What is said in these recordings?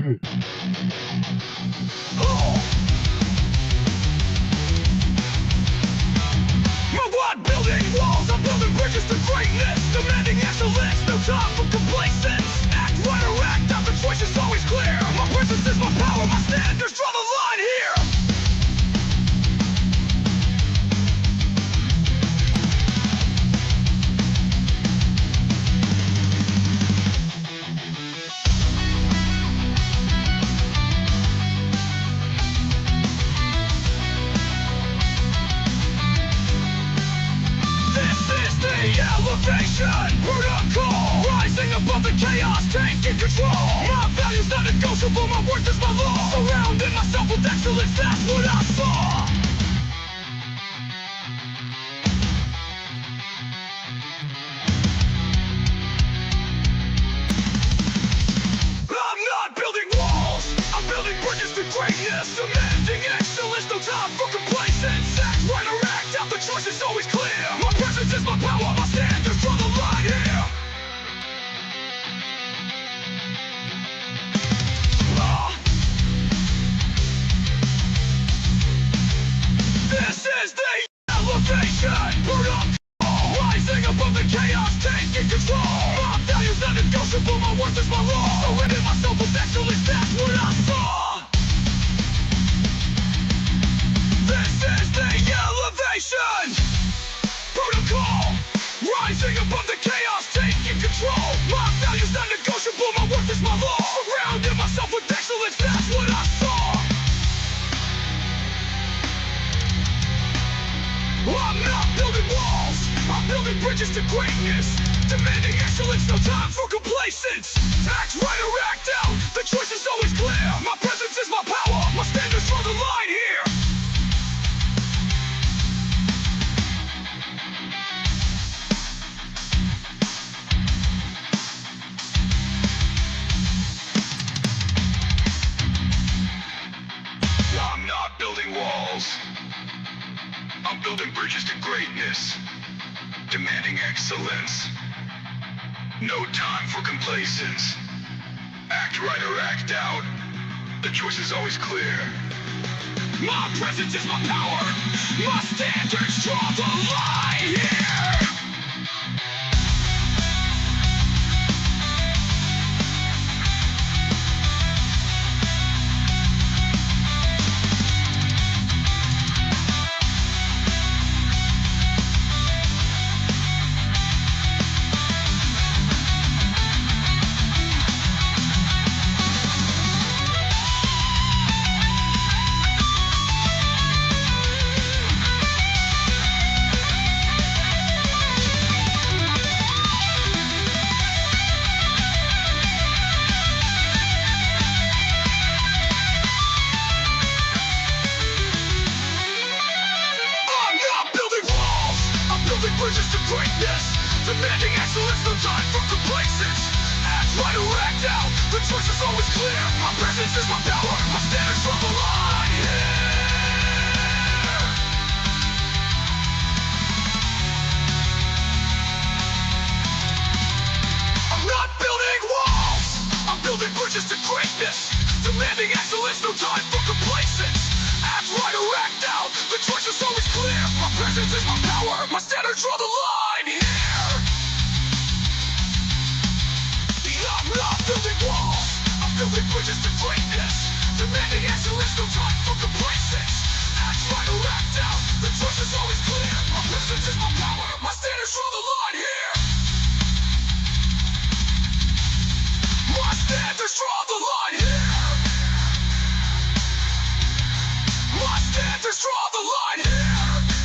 I'm not building walls, I'm building bridges to greatness. Demanding excellence, no time for complacence. Act right or act out, the choice is always clear. My presence is my power, my standards draw the line here. Elevation, protocol, rising above the chaos, taking control. My value's not negotiable, my worth is my law. Surrounding myself with excellence, that's what I saw. I'm not building walls, I'm building bridges to greatness. Demanding excellence, no time for complacence. Act right or act out, the choice is always clear. My presence is my power, my standards draw the line here. This is the elevation, protocol, rising above the chaos, taking control. My value's not negotiable, my worth is my law. Surrounding myself with excellence, that's what I saw. This is the elevation, protocol, rising above the chaos, taking control. My value's not negotiable, my worth is my law. Surrounding myself with excellence, that's what I saw. I'm not building walls, I'm building bridges to greatness. Demanding excellence, no time for complacence. Act right or act out, the choice is always clear. My presence is my power, my standards draw the line here. I'm not building walls, I'm building bridges to greatness, demanding excellence. No time for complacence. Act right or act out. The choice is always clear. My presence is my power. My standards draw the line here. Bridges to greatness, demanding excellence, no time for complacence. Act right or act out, the choice is always clear. My presence is my power, my standards draw the line here. I'm not building walls, I'm building bridges to greatness. Demanding excellence, no time for complacence. Act right or act out, the choice is always clear. My presence is my power, my standards draw the line here. I'm not building walls, I'm building bridges to greatness. Demanding excellence, no time for complacence. Act right or act out, the choice is always clear. My presence is my power, my standards draw the line here. My standards draw the line here. My standards draw the line here.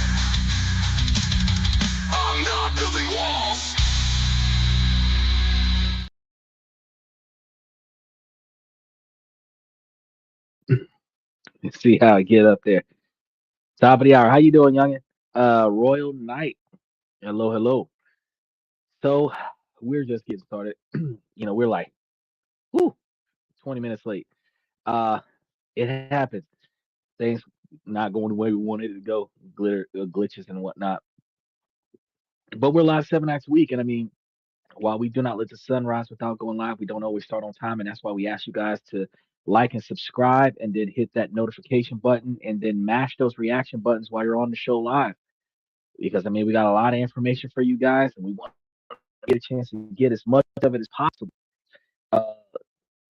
I'm not building walls. Let's see how I get up there. Top of the hour. How you doing, youngin? Royal Knight. Hello, hello. So we're just getting started. We're like, whoo, 20 minutes late. Uh, it happens. Things not going the way we wanted it to go, glitches and whatnot. But we're live 7 nights a week, and I mean, while we do not let the sun rise without going live, we don't always start on time, and that's why we ask you guys to like and subscribe, and then hit that notification button, and then mash those reaction buttons while you're on the show live. Because I mean, we got a lot of information for you guys, and we want to get a chance to get as much of it as possible. Uh,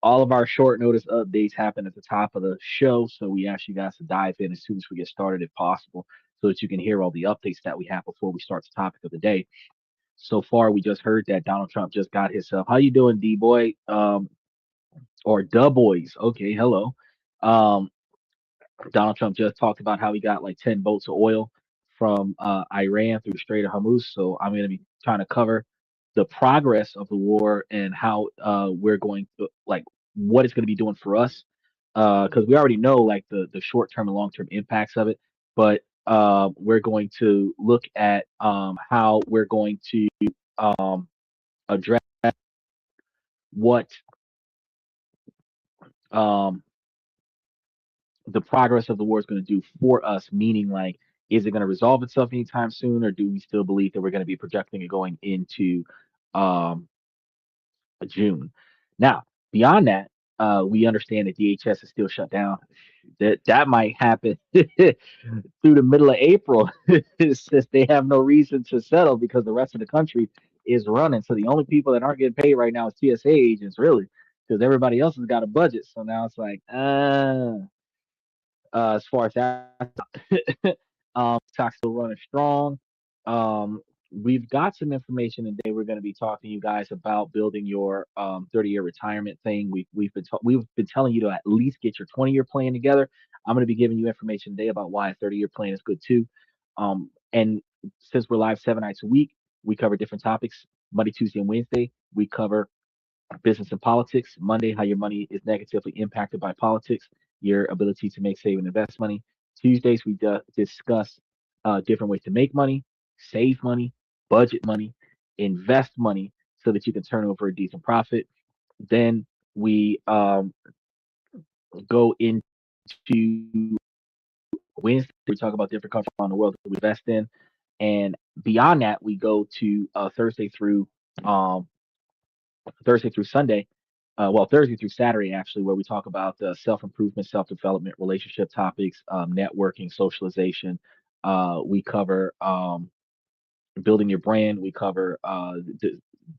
all of our short notice updates happen at the top of the show, so we ask you guys to dive in as soon as we get started, if possible, so that you can hear all the updates that we have before we start the topic of the day. So far, we just heard that Donald Trump just got himself. How you doing, D boy? Or Da boys? Okay, hello. Um, Donald Trump just talked about how he got like 10 boats of oil from Iran through the Strait of Hormuz. So I'm going to be trying to cover the progress of the war and how we're going to like what it's going to be doing for us. Because we already know like the short term and long term impacts of it, but we're going to look at how we're going to um, address what um, the progress of the war is going to do for us, meaning like, is it going to resolve itself anytime soon, or do we still believe that we're going to be projecting it going into um, June? Now, beyond that, we understand that DHS is still shut down. That might happen through the middle of April, since they have no reason to settle because the rest of the country is running. So the only people that aren't getting paid right now is TSA agents, really, because everybody else has got a budget. So now it's like, as far as that, stock's still running strong. Um, we've got some information today. We're going to be talking to you guys about building your 30-year retirement thing. We've been telling you to at least get your 20-year plan together. I'm going to be giving you information today about why a 30-year plan is good too. And since we're live 7 nights a week, we cover different topics. Monday, Tuesday, and Wednesday, we cover business and politics. Monday, how your money is negatively impacted by politics, your ability to make, save, and invest money. Tuesdays, we discuss different ways to make money, save money, budget money, invest money so that you can turn over a decent profit. Then we go into Wednesday, we talk about different countries around the world that we invest in. And beyond that, we go to um, Thursday through Sunday, well, Thursday through Saturday, actually, where we talk about self improvement, self development, relationship topics, networking, socialization. We cover building your brand. We cover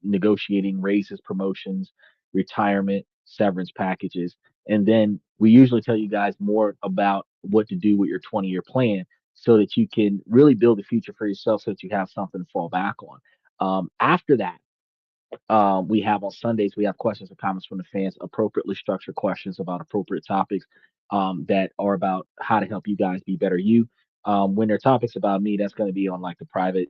negotiating raises, promotions, retirement, severance packages. And then we usually tell you guys more about what to do with your 20-year plan so that you can really build a future for yourself so that you have something to fall back on. After that, we have on Sundays, we have questions and comments from the fans, appropriately structured questions about appropriate topics that are about how to help you guys be better you. When there are topics about me, that's going to be on like the private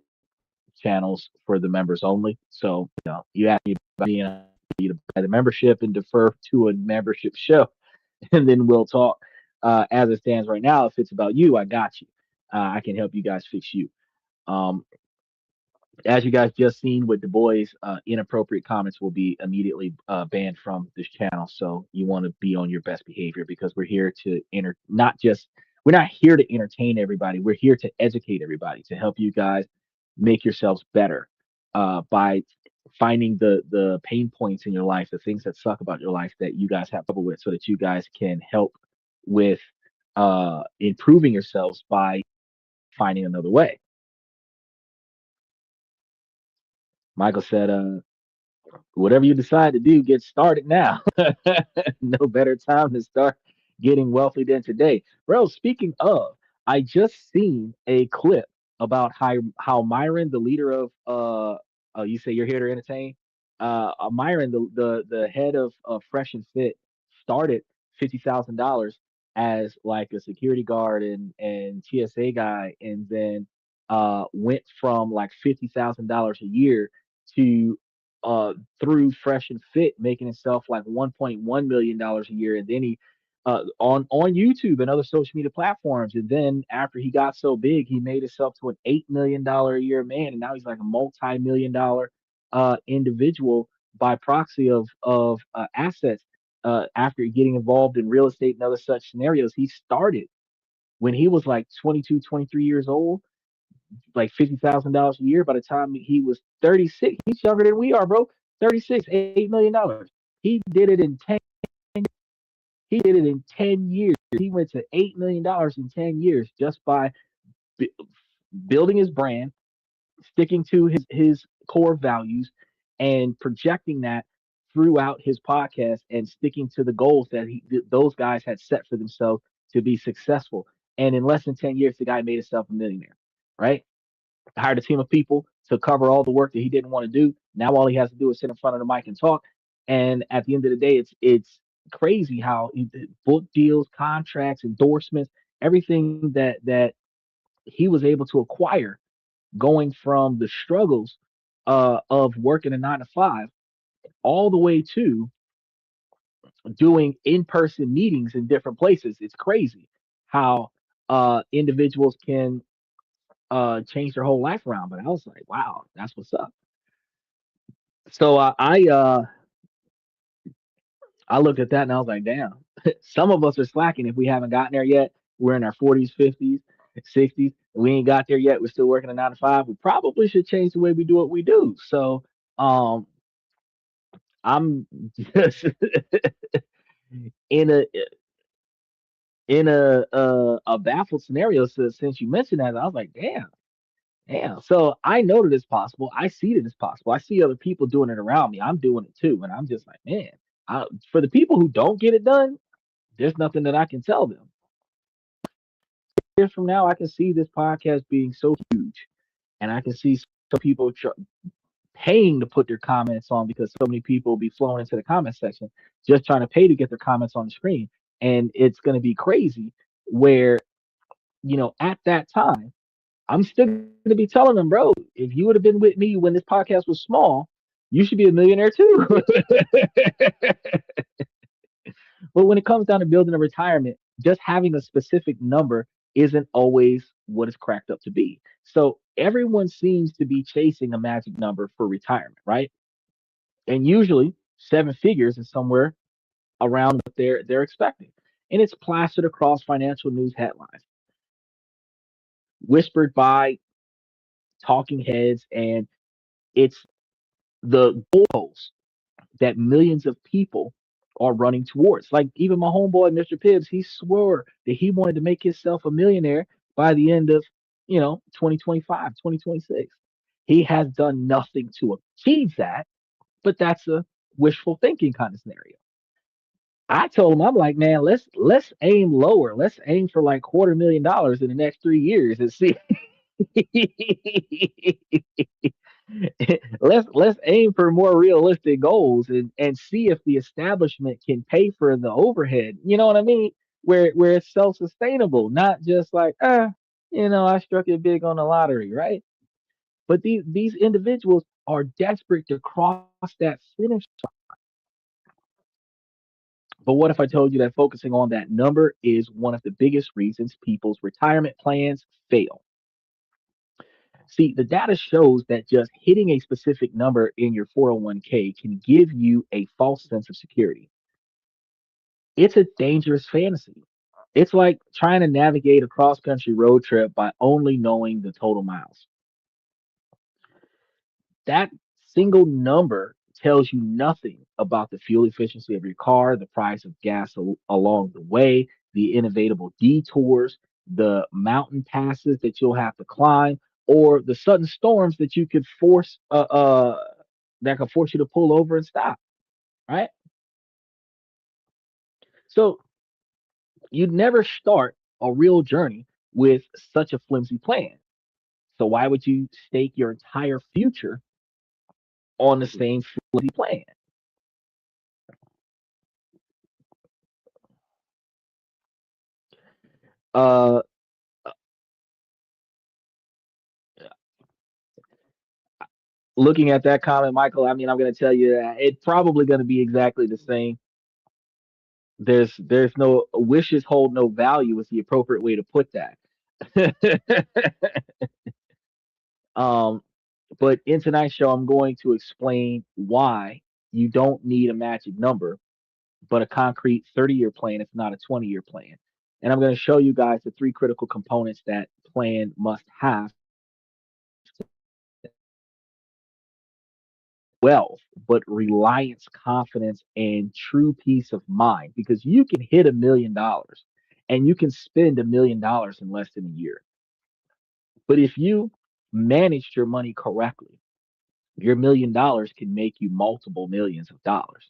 channels for the members only. So, you ask me about me, and I need to buy the membership and defer to a membership show, and then we'll talk. As it stands right now, if it's about you, I got you. I can help you guys fix you. Um, as you guys just seen with the boys, inappropriate comments will be immediately banned from this channel. So you want to be on your best behavior because we're here to not just we're not here to entertain everybody. We're here to educate everybody to help you guys make yourselves better by finding the pain points in your life, the things that suck about your life that you guys have trouble with, so that you guys can help with improving yourselves by finding another way. Michael said, whatever you decide to do, get started now. No better time to start getting wealthy than today. Bro, speaking of, I just seen a clip about how Myron, the leader of you say you're here to entertain. Myron, the head of Fresh and Fit, started $50,000 as like a security guard and TSA guy, and then went from like $50,000 a year to uh through Fresh and Fit, making himself like $1.1 million a year, and then he on YouTube and other social media platforms. And then after he got so big, he made himself to an $8 million a year man, and now he's like a multi-million-dollar individual by proxy of assets. After getting involved in real estate and other such scenarios, he started when he was like 22, 23 years old, like $50,000 a year. By the time he was 36, he's younger than we are, bro. 36, $8 million. He did it in 10. He did it in 10 years. He went to $8 million in 10 years just by b- building his brand, sticking to his core values, and projecting that throughout his podcast and sticking to the goals that those guys had set for themselves to be successful. And in less than 10 years, the guy made himself a millionaire, right? Hired a team of people to cover all the work that he didn't want to do. Now all he has to do is sit in front of the mic and talk. And at the end of the day, it's crazy how book deals, contracts, endorsements, everything that he was able to acquire going from the struggles of working a 9 to 5 all the way to doing in-person meetings in different places. It's crazy how individuals can change their whole life around. But I was like, wow, that's what's up. So I looked at that and I was like, damn, some of us are slacking if we haven't gotten there yet. We're in our 40s, 50s, 60s. We ain't got there yet. We're still working a 9 to 5. We probably should change the way we do what we do. So um, I'm just in a baffled scenario. So since you mentioned that, I was like, damn, damn. So I know that it's possible. I see that it's possible. I see other people doing it around me. I'm doing it too, and I'm just like, man. For the people who don't get it done, there's nothing that I can tell them. Years from now, I can see this podcast being so huge, and I can see some people paying to put their comments on because so many people will be flowing into the comment section just trying to pay to get their comments on the screen, and it's going to be crazy. Where at that time, I'm still going to be telling them, bro, if you would have been with me when this podcast was small, you should be a millionaire too. But when it comes down to building a retirement, just having a specific number isn't always what it's cracked up to be. So everyone seems to be chasing a magic number for retirement, right? And usually 7 figures is somewhere around what they're expecting. And it's plastered across financial news headlines, whispered by talking heads, and it's the goals that millions of people are running towards. Like even my homeboy, Mr. Pibbs, he swore that he wanted to make himself a millionaire by the end of, 2025, 2026. He has done nothing to achieve that, but that's a wishful thinking kind of scenario. I told him, I'm like, man, let's aim lower. Let's aim for like $250,000 in the next 3 years and see. Let's aim for more realistic goals and see if the establishment can pay for the overhead. You know what I mean? Where it's self sustainable, not just like I struck it big on the lottery, right? But these individuals are desperate to cross that finish. But what if I told you that focusing on that number is one of the biggest reasons people's retirement plans fail? See, the data shows that just hitting a specific number in your 401k can give you a false sense of security. It's a dangerous fantasy. It's like trying to navigate a cross country road trip by only knowing the total miles. That single number tells you nothing about the fuel efficiency of your car, the price of gas along the way, the inevitable detours, the mountain passes that you'll have to climb, or the sudden storms that you could force that could force you to pull over and stop. Right. So you'd never start a real journey with such a flimsy plan. So why would you stake your entire future on the same flimsy plan? Uh, Looking at that comment, Michael, I mean, I'm going to tell you that it's probably going to be exactly the same. There's no wishes hold no value is the appropriate way to put that. um, but in tonight's show, I'm going to explain why you don't need a magic number, but a concrete 30-year plan. It's not a 20-year plan. And I'm going to show you guys the 3 critical components that plan must have wealth, but reliance, confidence, and true peace of mind. Because you can hit $1 million and you can spend $1 million in less than a year. But if you managed your money correctly, your $1 million can make you multiple millions of dollars.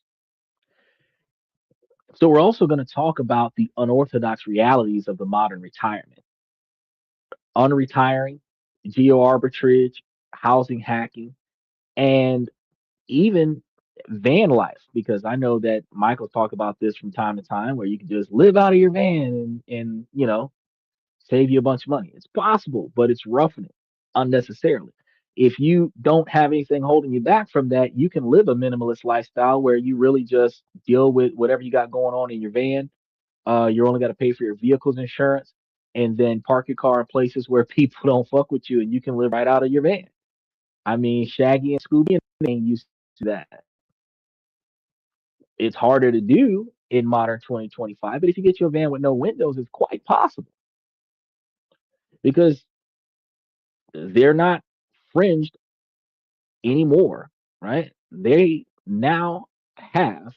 So we're also going to talk about the unorthodox realities of the modern retirement, unretiring, geo arbitrage, housing hacking, and even van life. Because I know that Michael talked about this from time to time, where you can just live out of your van and save you a bunch of money. It's possible, but it's roughing it unnecessarily. If you don't have anything holding you back from that, you can live a minimalist lifestyle where you really just deal with whatever you got going on in your van. You're only got to pay for your vehicle's insurance, and then park your car in places where people don't fuck with you, and you can live right out of your van. I mean, Shaggy and Scooby ain't used to that. It's harder to do in modern 2025, but if you get your van with no windows, it's quite possible because they're not fringed anymore, right? They now have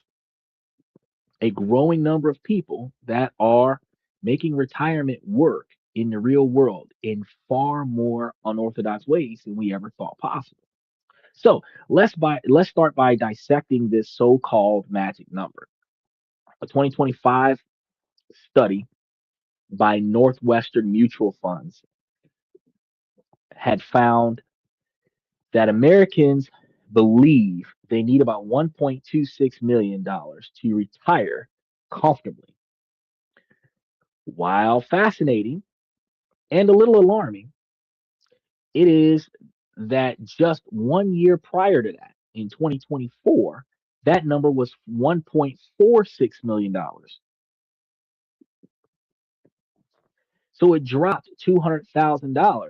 a growing number of people that are making retirement work in the real world in far more unorthodox ways than we ever thought possible. So let's start by dissecting this so-called magic number. A 2025 study by Northwestern Mutual Funds had found that Americans believe they need about $1.26 million to retire comfortably. While fascinating and a little alarming, it is that just 1 year prior to that, in 2024, that number was $1.46 million. So it dropped $200,000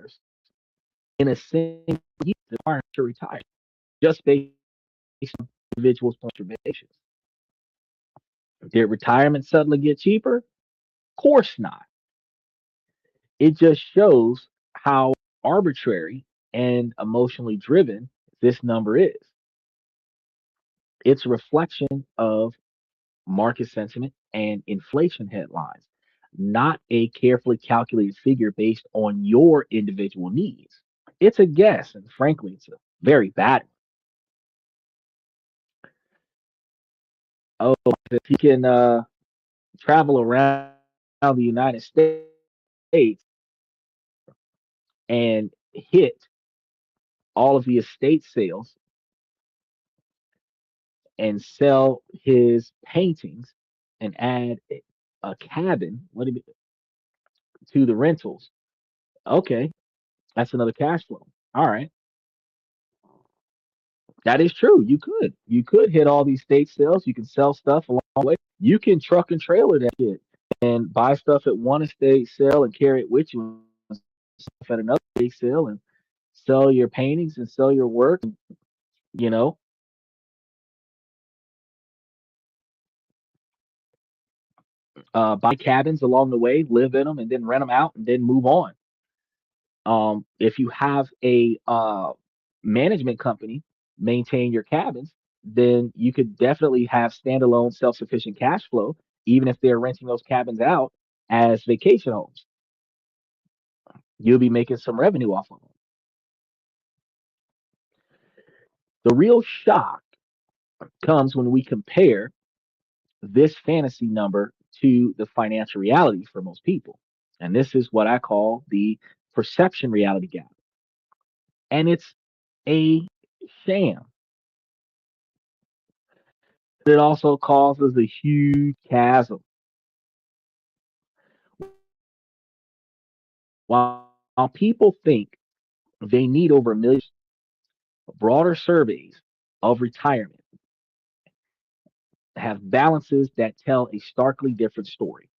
in a single year to retire, just based on individuals' contributions. Did retirement suddenly get cheaper? Of course not. It just shows how arbitrary and emotionally driven this number is. It's a reflection of market sentiment and inflation headlines, not a carefully calculated figure based on your individual needs. It's a guess, and frankly, it's a very bad one. Oh, if he can travel around the United States and hit all of the estate sales and sell his paintings and add a cabin to the rentals. Okay, that's another cash flow. All right, that is true. You could hit all these state sales. You can sell stuff along the way. You can truck and trailer that shit and buy stuff at one estate sale and carry it with you and stuff at another estate sale and sell your paintings and sell your work. You know, buy cabins along the way, live in them, and then rent them out, and then move on. If you have a management company maintain your cabins, then you could definitely have standalone self-sufficient cash flow, even if they're renting those cabins out as vacation homes. You'll be making some revenue off of them. The real shock comes when we compare this fantasy number to the financial reality for most people. And this is what I call the perception reality gap. And it's a sham. It also causes a huge chasm. While people think they need over a million, broader surveys of retirement have balances that tell a starkly different story.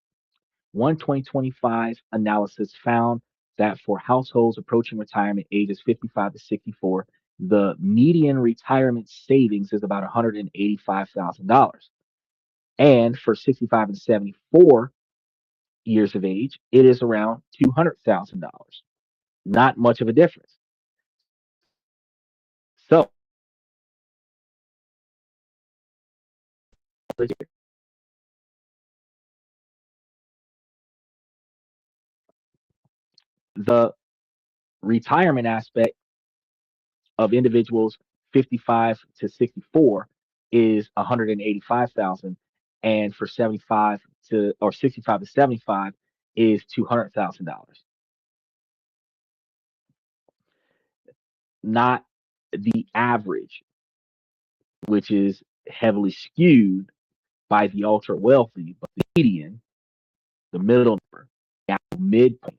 One 2025 analysis found that for households approaching retirement ages 55 to 64, the median retirement savings is about $185,000. And for 65 and 74 years of age, it is around $200,000. Not much of a difference. So The retirement aspect of individuals 55 to 64 is 185,000, and for 75 to or 65 to 75 is $200,000. Not the average, which is heavily skewed by the ultra wealthy, but the median, the middle number, the midpoint,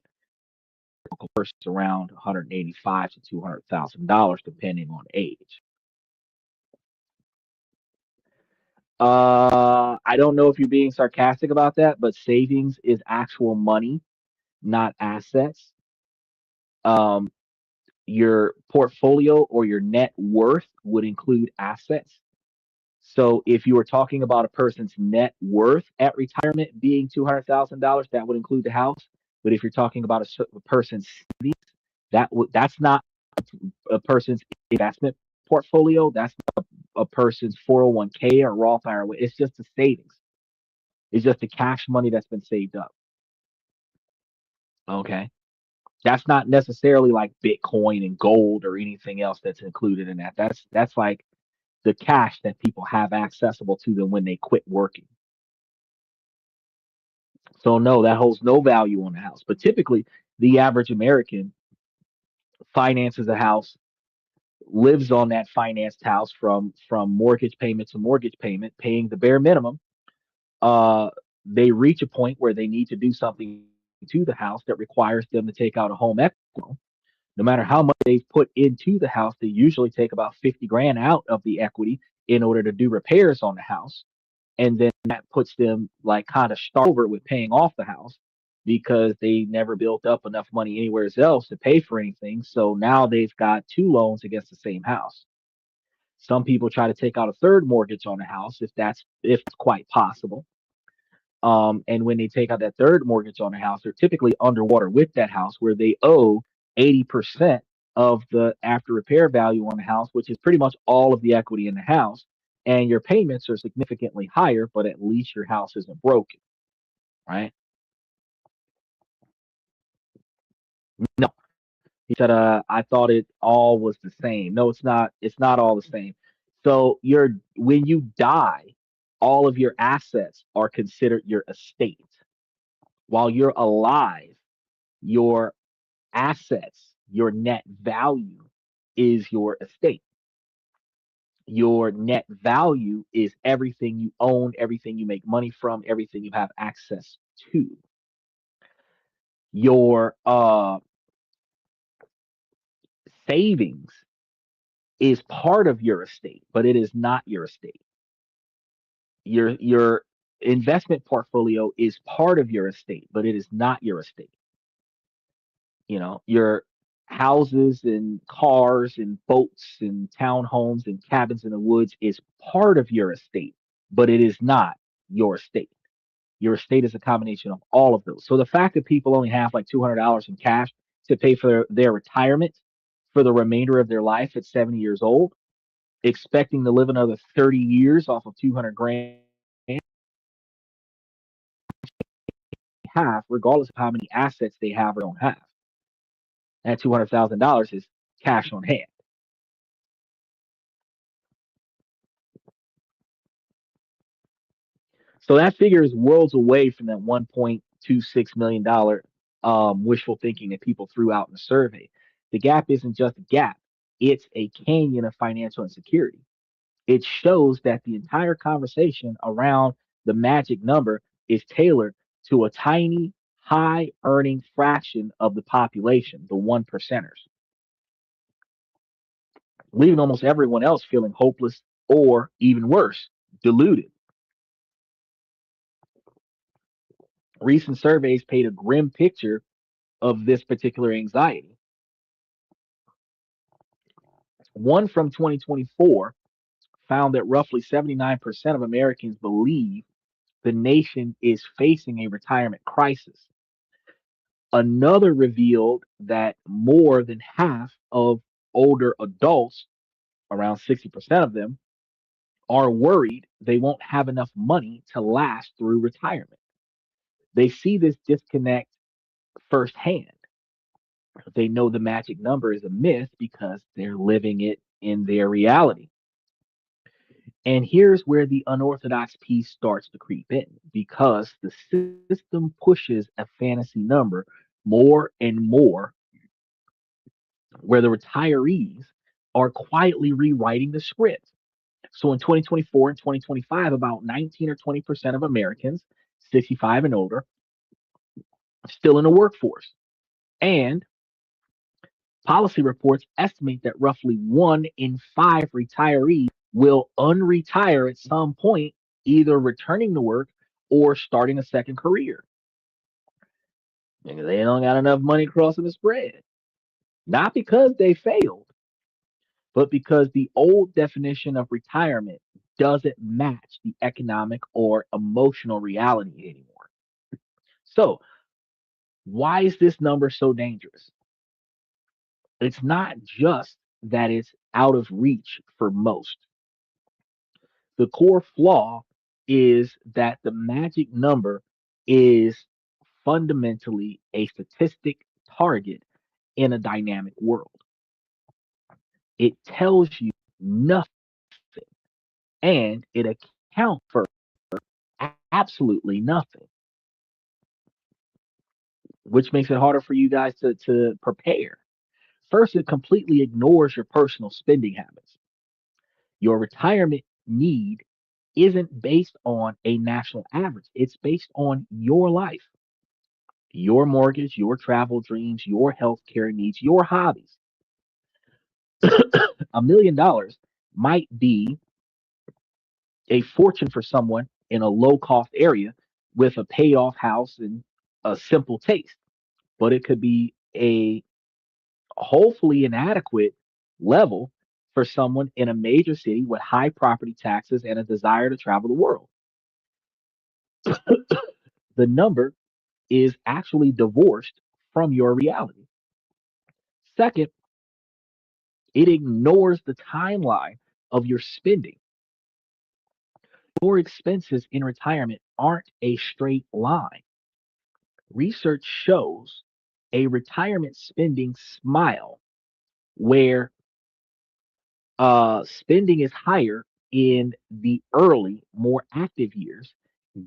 person is around 185 to $200,000 depending on age. I don't know if you're being sarcastic about that, but savings is actual money, not assets. Um, your portfolio or your net worth would include assets. So if you were talking about a person's net worth at retirement being $200,000, that would include the house. But if you're talking about a person's savings, that's not a person's investment portfolio. That's not a person's 401k or Roth IRA. It's just the savings. It's just the cash money that's been saved up. Okay. That's not necessarily like Bitcoin and gold or anything else that's included in that. That's like the cash that people have accessible to them when they quit working. So no, that holds no value on the house. But typically, the average American finances a house, lives on that financed house from mortgage payment to mortgage payment, paying the bare minimum. Uh, they reach a point where they need to do something to the house that requires them to take out a home equity loan. No matter how much they've put into the house, they usually take about 50 grand out of the equity in order to do repairs on the house. And then that puts them like kind of start over with paying off the house because they never built up enough money anywhere else to pay for anything. So now they've got two loans against the same house. Some people try to take out a third mortgage on the house if it's quite possible. And when they take out that third mortgage on the house, they're typically underwater with that house where they owe 80% of the after repair value on the house, which is pretty much all of the equity in the house. And your payments are significantly higher, but at least your house isn't broken, right? No, he said, I thought it all was the same. No, it's not. It's not all the same. So when you die, all of your assets are considered your estate. While you're alive, your assets, your net value is your estate. Your net value is everything you own, everything you make money from, everything you have access to. Your savings is part of your estate, but it is not your estate. Your investment portfolio is part of your estate, but it is not your estate. Your houses and cars and boats and townhomes and cabins in the woods is part of your estate, but it is not your estate. Your estate is a combination of all of those. So the fact that people only have like $200 in cash to pay for their retirement for the remainder of their life at 70 years old, expecting to live another 30 years off of 200 grand have, regardless of how many assets they have or don't have. That $200,000 is cash on hand. So that figure is worlds away from that $1.26 million wishful thinking that people threw out in the survey. The gap isn't just a gap; it's a canyon of financial insecurity. It shows that the entire conversation around the magic number is tailored to a tiny, high earning fraction of the population, the one percenters, leaving almost everyone else feeling hopeless or even worse, deluded. Recent surveys paint a grim picture of this particular anxiety. One from 2024 found that roughly 79% of Americans believe the nation is facing a retirement crisis. Another revealed that more than half of older adults, around 60% of them, are worried they won't have enough money to last through retirement. They see this disconnect firsthand. They know the magic number is a myth because they're living it in their reality. And here's where the unorthodox piece starts to creep in because the system pushes a fantasy number more and more, where the retirees are quietly rewriting the script. So in 2024 and 2025, about 19 or 20% of Americans 65 and older still in the workforce. And policy reports estimate that roughly 1 in 5 retirees will unretire at some point, either returning to work or starting a second career. And they don't got enough money crossing the spread. Not because they failed, but because the old definition of retirement doesn't match the economic or emotional reality anymore. So, why is this number so dangerous? It's not just that it's out of reach for most. The core flaw is that the magic number is fundamentally a statistic target in a dynamic world. It tells you nothing and it accounts for absolutely nothing, which makes it harder for you guys to prepare. First, it completely ignores your personal spending habits. Your retirement need isn't based on a national average, it's based on your life, your mortgage, your travel dreams, your healthcare needs, your hobbies. $1 million might be a fortune for someone in a low cost area with a paid off house and a simple taste, but it could be a hopefully inadequate level for someone in a major city with high property taxes and a desire to travel the world. The number is actually divorced from your reality. Second, it ignores the timeline of your spending. Your expenses in retirement aren't a straight line. Research shows a retirement spending smile where spending is higher in the early, more active years,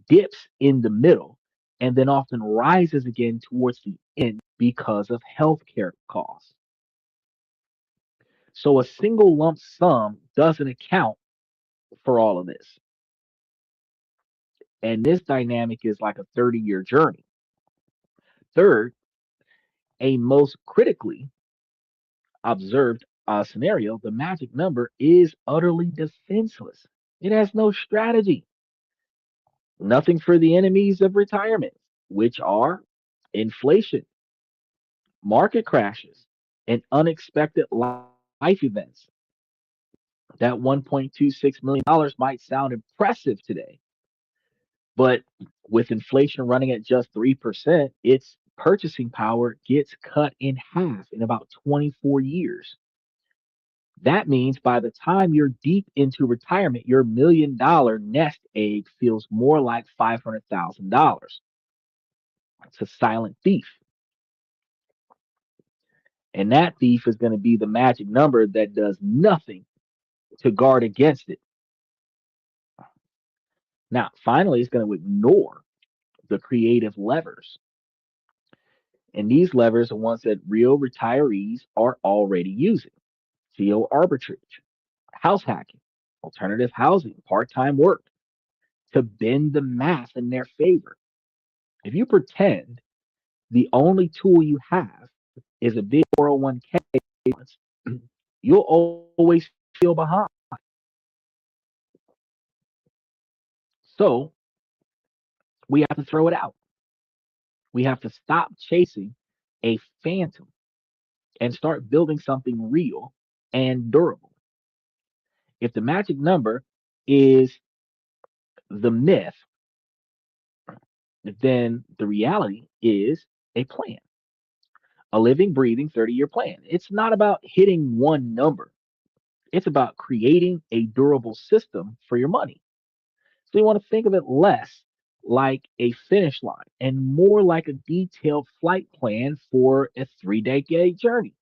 dips in the middle, and then often rises again towards the end because of healthcare costs. So a single lump sum doesn't account for all of this. And this dynamic is like a 30-year journey. Third, a most critically observed scenario, the magic number is utterly defenseless. It has no strategy, nothing for the enemies of retirement, which are inflation, market crashes, and unexpected life events. That $1.26 million might sound impressive today, but with inflation running at just 3%, its purchasing power gets cut in half in about 24 years. That means by the time you're deep into retirement, your $1 million nest egg feels more like $500,000. It's a silent thief. And that thief is going to be the magic number that does nothing to guard against it. Now, finally, it's going to ignore the creative levers. And these levers are ones that real retirees are already using: geo arbitrage, house hacking, alternative housing, part time work to bend the math in their favor. If you pretend the only tool you have is a big 401k balance, you'll always feel behind. So we have to throw it out. We have to stop chasing a phantom and start building something real and durable. If the magic number is the myth, then the reality is a plan, a living, breathing 30-year plan. It's not about hitting one number, it's about creating a durable system for your money. So you want to think of it less like a finish line and more like a detailed flight plan for a 3-day journey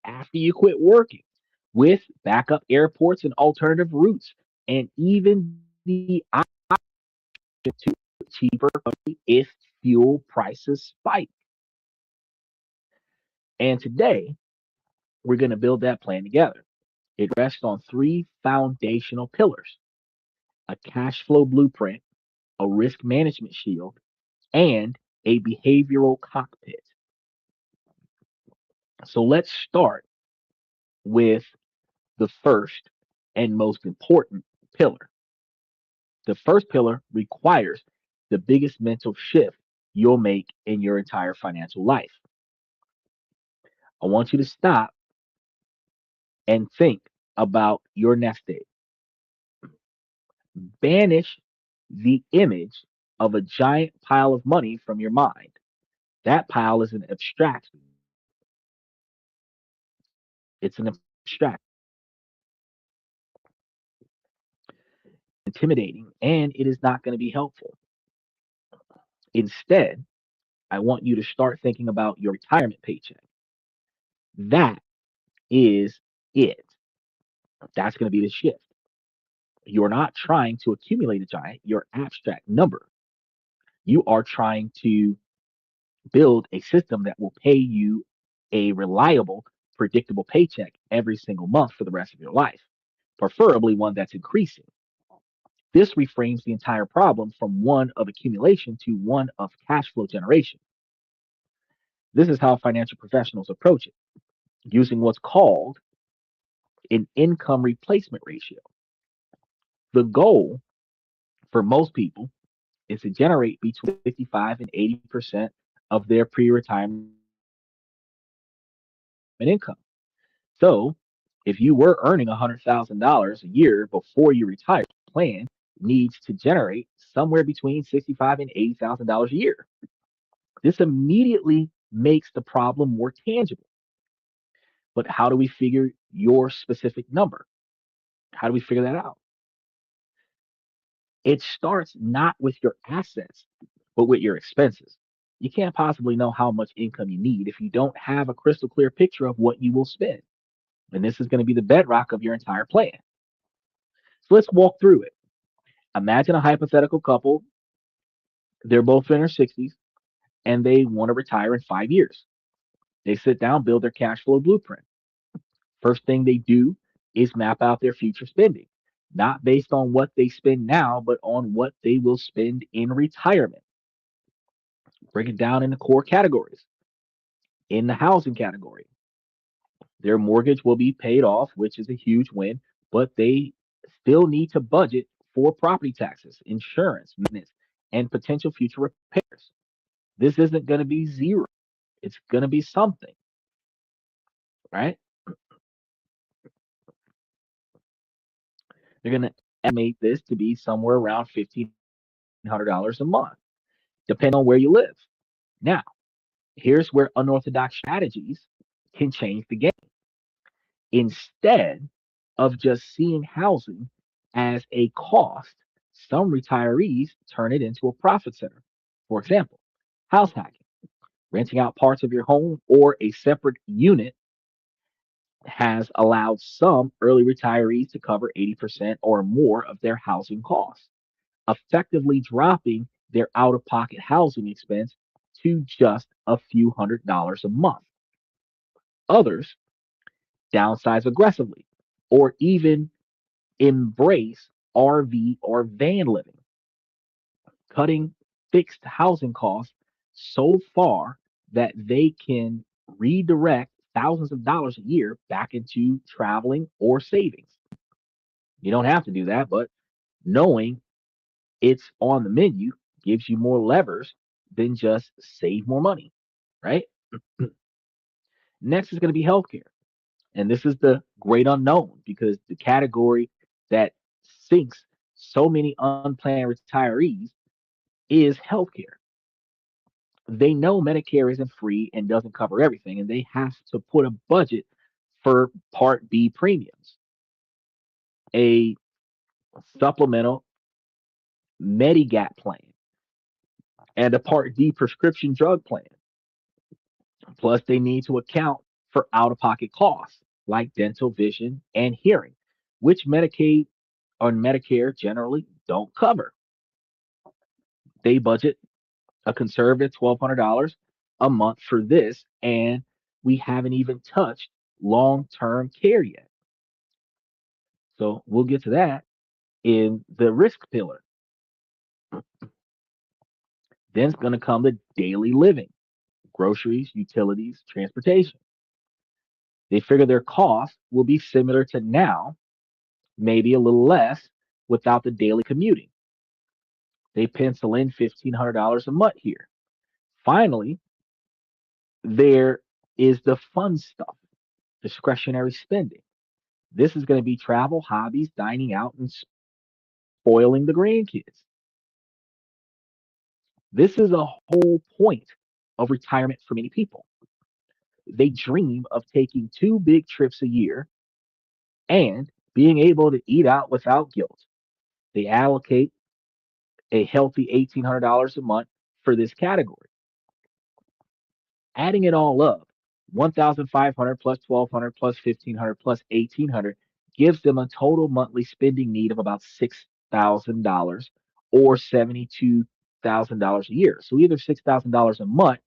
after you quit working, with backup airports and alternative routes, and even the option to cheaper if fuel prices spike. And today, we're going to build that plan together. It rests on three foundational pillars: a cash flow blueprint, a risk management shield, and a behavioral cockpit. So let's start with the first and most important pillar. The first pillar requires the biggest mental shift you'll make in your entire financial life. I want you to stop and think about your nest egg. Banish the image of a giant pile of money from your mind. That pile is an abstraction. It's an abstract, intimidating, and it is not going to be helpful. Instead, I want you to start thinking about your retirement paycheck. That is it. That's going to be the shift. You're not trying to accumulate a giant, your abstract number. You are trying to build a system that will pay you a reliable, predictable paycheck every single month for the rest of your life, preferably one that's increasing. This reframes the entire problem from one of accumulation to one of cash flow generation. This is how financial professionals approach it, using what's called an income replacement ratio. The goal for most people is to generate between 55 and 80% of their pre-retirement income. So if you were earning $100,000 a year before you retire, the plan needs to generate somewhere between 65 and $80,000 a year. This immediately makes the problem more tangible. But how do we figure your specific number? How do we figure that out? It starts not with your assets, but with your expenses. You can't possibly know how much income you need if you don't have a crystal clear picture of what you will spend. And this is going to be the bedrock of your entire plan. So let's walk through it. Imagine a hypothetical couple. They're both in their 60s and they want to retire in 5 years. They sit down, build their cash flow blueprint. First thing they do is map out their future spending, not based on what they spend now, but on what they will spend in retirement. Break it down into core categories. In the housing category, their mortgage will be paid off, which is a huge win, but they still need to budget for property taxes, insurance, maintenance, and potential future repairs. This isn't going to be zero, it's going to be something, right? They're going to estimate this to be somewhere around $1,500 a month, depending on where you live. Now, here's where unorthodox strategies can change the game. Instead of just seeing housing as a cost, some retirees turn it into a profit center. For example, house hacking, renting out parts of your home or a separate unit has allowed some early retirees to cover 80% or more of their housing costs, effectively dropping their out of pocket housing expense to just a few $100s a month. Others downsize aggressively or even embrace RV or van living, cutting fixed housing costs so far that they can redirect thousands of dollars a year back into traveling or savings. You don't have to do that, but knowing it's on the menu gives you more levers than just save more money, right? Next is going to be healthcare. And this is the great unknown because the category that sinks so many unplanned retirees is healthcare. They know Medicare isn't free and doesn't cover everything, and they have to put a budget for Part B premiums, a supplemental Medigap plan, and a Part D prescription drug plan. Plus, they need to account for out of pocket costs like dental, vision, and hearing, which Medicaid or Medicare generally don't cover. They budget a conservative $1,200 a month for this, and we haven't even touched long term care yet. So we'll get to that in the risk pillar. Then it's going to come the daily living, groceries, utilities, transportation. They figure their costs will be similar to now, maybe a little less without the daily commuting. They pencil in $1,500 a month here. Finally, there is the fun stuff, discretionary spending. This is going to be travel, hobbies, dining out, and spoiling the grandkids. This is a whole point of retirement for many people. They dream of taking two big trips a year and being able to eat out without guilt. They allocate a healthy $1,800 a month for this category. Adding it all up, 1,500 plus 1,200 plus 1,500 plus 1,800 gives them a total monthly spending need of about $6,000 or $72,000 a year. So either $6,000 a month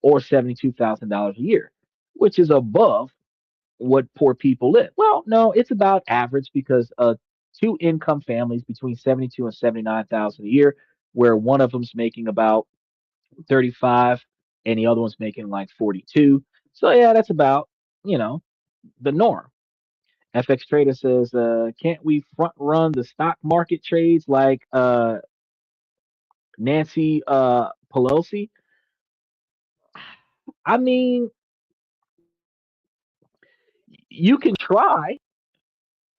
or $72,000 a year, which is above what poor people live. Well, no, it's about average because two income families between 72 and 79,000 a year, where one of them's making about 35 and the other one's making like 42. So yeah, that's about, you know, the norm. FX Trader says, can't we front run the stock market trades like Nancy Pelosi? I mean, you can try.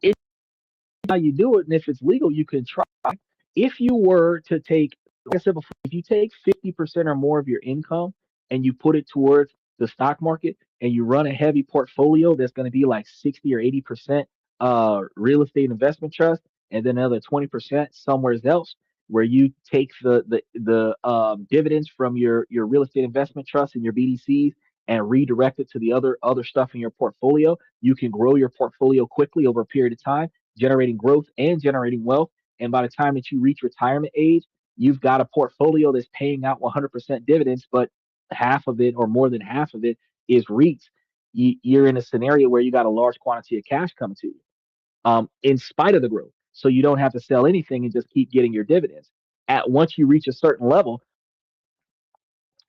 It's how you do it, and if it's legal, you can try. If you were to take, like I said before, if you take 50% or more of your income and you put it towards the stock market and you run a heavy portfolio that's going to be like 60 or 80% real estate investment trust, and then another 20% somewhere else where you take the dividends from your real estate investment trust and your BDCs and redirect it to the other stuff in your portfolio, you can grow your portfolio quickly over a period of time, generating growth and generating wealth. And by the time that you reach retirement age, you've got a portfolio that's paying out 100% dividends, but half of it or more than half of it is REITs. You're in a scenario where you got a large quantity of cash coming to you, in spite of the growth. So you don't have to sell anything and just keep getting your dividends. At once you reach a certain level,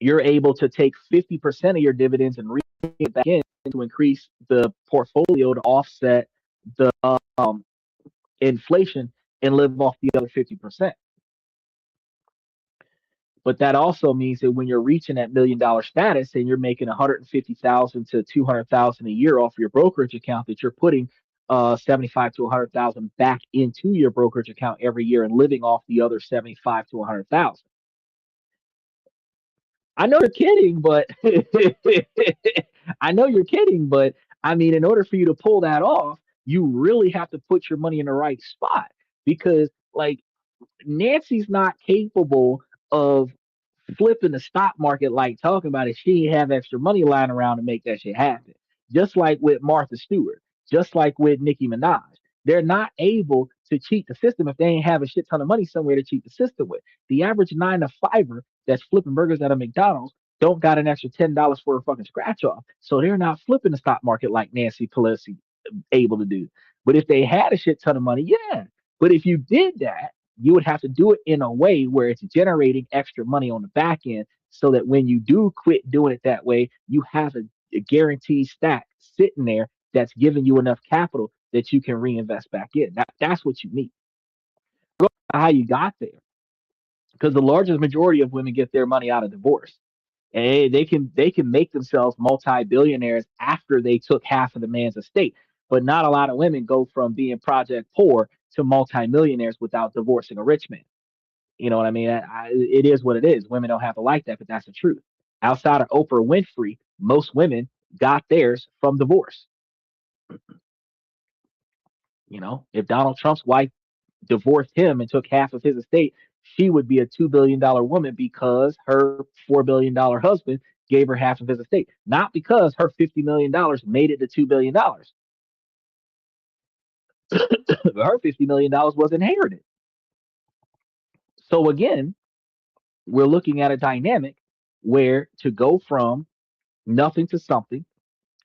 you're able to take 50% of your dividends and read it back in to increase the portfolio to offset the inflation and live off the other 50%. But that also means that when you're reaching that $1 million status and you're making 150,000 to 200,000 a year off your brokerage account, that you're putting 75 to 100,000 back into your brokerage account every year and living off the other 75 to 100,000. I know you're kidding, but I know you're kidding, but I mean, in order for you to pull that off, you really have to put your money in the right spot because, like, Nancy's not capable of flipping the stock market like talking about it. She ain't have extra money lying around to make that shit happen. Just like with Martha Stewart, just like with Nicki Minaj. They're not able to cheat the system if they ain't have a shit ton of money somewhere to cheat the system with. The average 9 to 5er that's flipping burgers at a McDonald's don't got an extra $10 for a fucking scratch off. So they're not flipping the stock market like Nancy Pelosi able to do. But if they had a shit ton of money, yeah. But if you did that, you would have to do it in a way where it's generating extra money on the back end so that when you do quit doing it that way, you have a guaranteed stack sitting there that's giving you enough capital that you can reinvest back in. That's what you need. How you got there. Because the largest majority of women get their money out of divorce. And they can make themselves multi-billionaires after they took half of the man's estate. But not a lot of women go from being project poor to multi-millionaires without divorcing a rich man. You know what I mean? It is what it is. Women don't have to like that, but that's the truth. Outside of Oprah Winfrey, most women got theirs from divorce. If Donald Trump's wife divorced him and took half of his estate, she would be a $2 billion woman because her $4 billion husband gave her half of his estate, not because her $50 million made it to $2 billion. Her $50 million was inherited. So again, we're looking at a dynamic where to go from nothing to something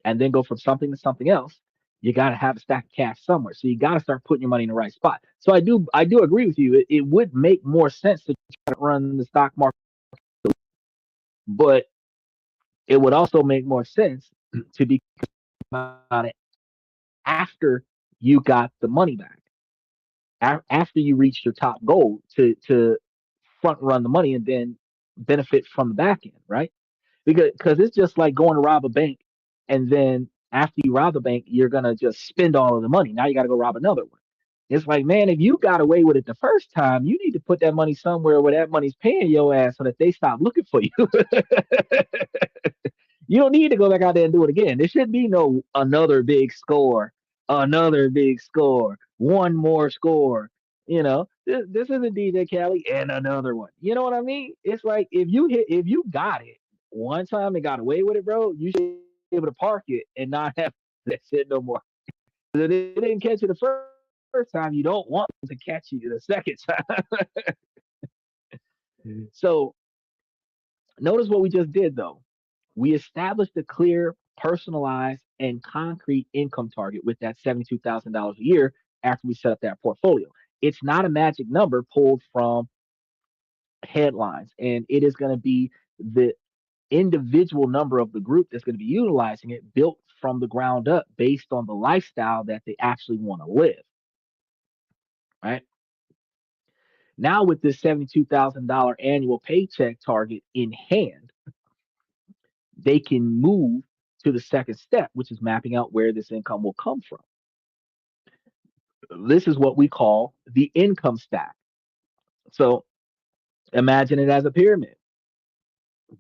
and then go from something to something else, you got to have a stack of cash somewhere. So you got to start putting your money in the right spot. So I do agree with you. It would make more sense to try to run the stock market, but it would also make more sense to be about it after you got the money back, after you reached your top goal, to front run the money and then benefit from the back end, right? Because it's just like going to rob a bank, and then after you rob the bank, you're gonna just spend all of the money. Now you got to go rob another one. It's like, man, if you got away with it the first time, you need to put that money somewhere where that money's paying your ass so that they stop looking for you. You don't need to go back out there and do it again. There should be no another big score, one more score. This isn't DJ Khaled and another one. You know what I mean? It's like if you got it one time and got away with it, bro, you should be able to park it and not have that shit no more. If they didn't catch you the first time, you don't want them to catch you the second time. So notice what we just did though. We established a clear, personalized, and concrete income target with that $72,000 a year after we set up that portfolio. It's not a magic number pulled from headlines, and it is going to be the individual number of the group that's going to be utilizing it, built from the ground up based on the lifestyle that they actually want to live. Right now, with this $72,000 annual paycheck target in hand, they can move to the second step, which is mapping out where this income will come from. This is what we call the income stack. So imagine it as a pyramid.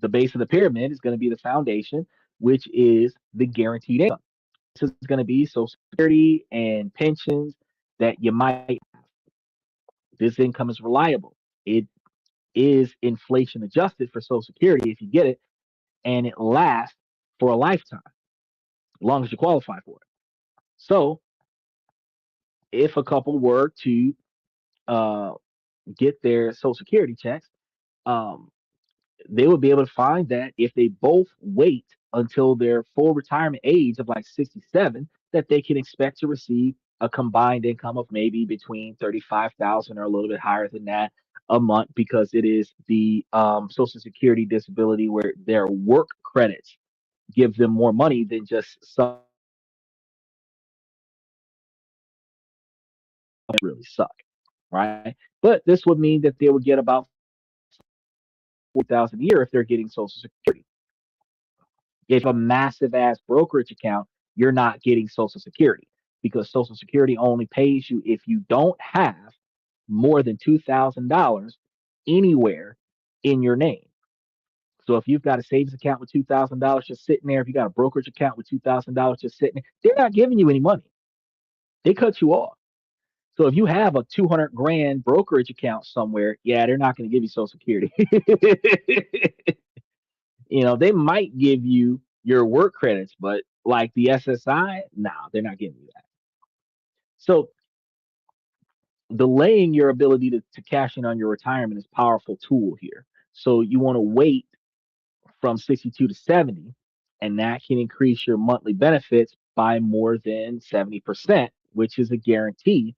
The base of the pyramid is going to be the foundation, which is the guaranteed income. This is going to be Social Security and pensions that you might have. This income is reliable. It is inflation adjusted for Social Security if you get it, and it lasts for a lifetime, as long as you qualify for it. So if a couple were to uh, get their Social Security checks, um, they would be able to find that if they both wait until their full retirement age of like 67, that they can expect to receive a combined income of maybe between 35,000 or a little bit higher than that a month, because it is the Social Security disability where their work credits give them more money than just some really suck, right? But this would mean that they would get about 4,000 a year if they're getting Social Security. If a massive ass brokerage account, you're not getting Social Security, because Social Security only pays you if you don't have more than $2,000 anywhere in your name. So if you've got a savings account with $2,000 just sitting there, if you got a brokerage account with $2,000 just sitting there, they're not giving you any money. They cut you off. So if you have a 200 grand brokerage account somewhere, yeah, they're not going to give you Social Security. They might give you your work credits, but like the SSI, no, they're not giving you that. So delaying your ability to cash in on your retirement is a powerful tool here. So you want to wait from 62 to 70, and that can increase your monthly benefits by more than 70%, which is a guarantee.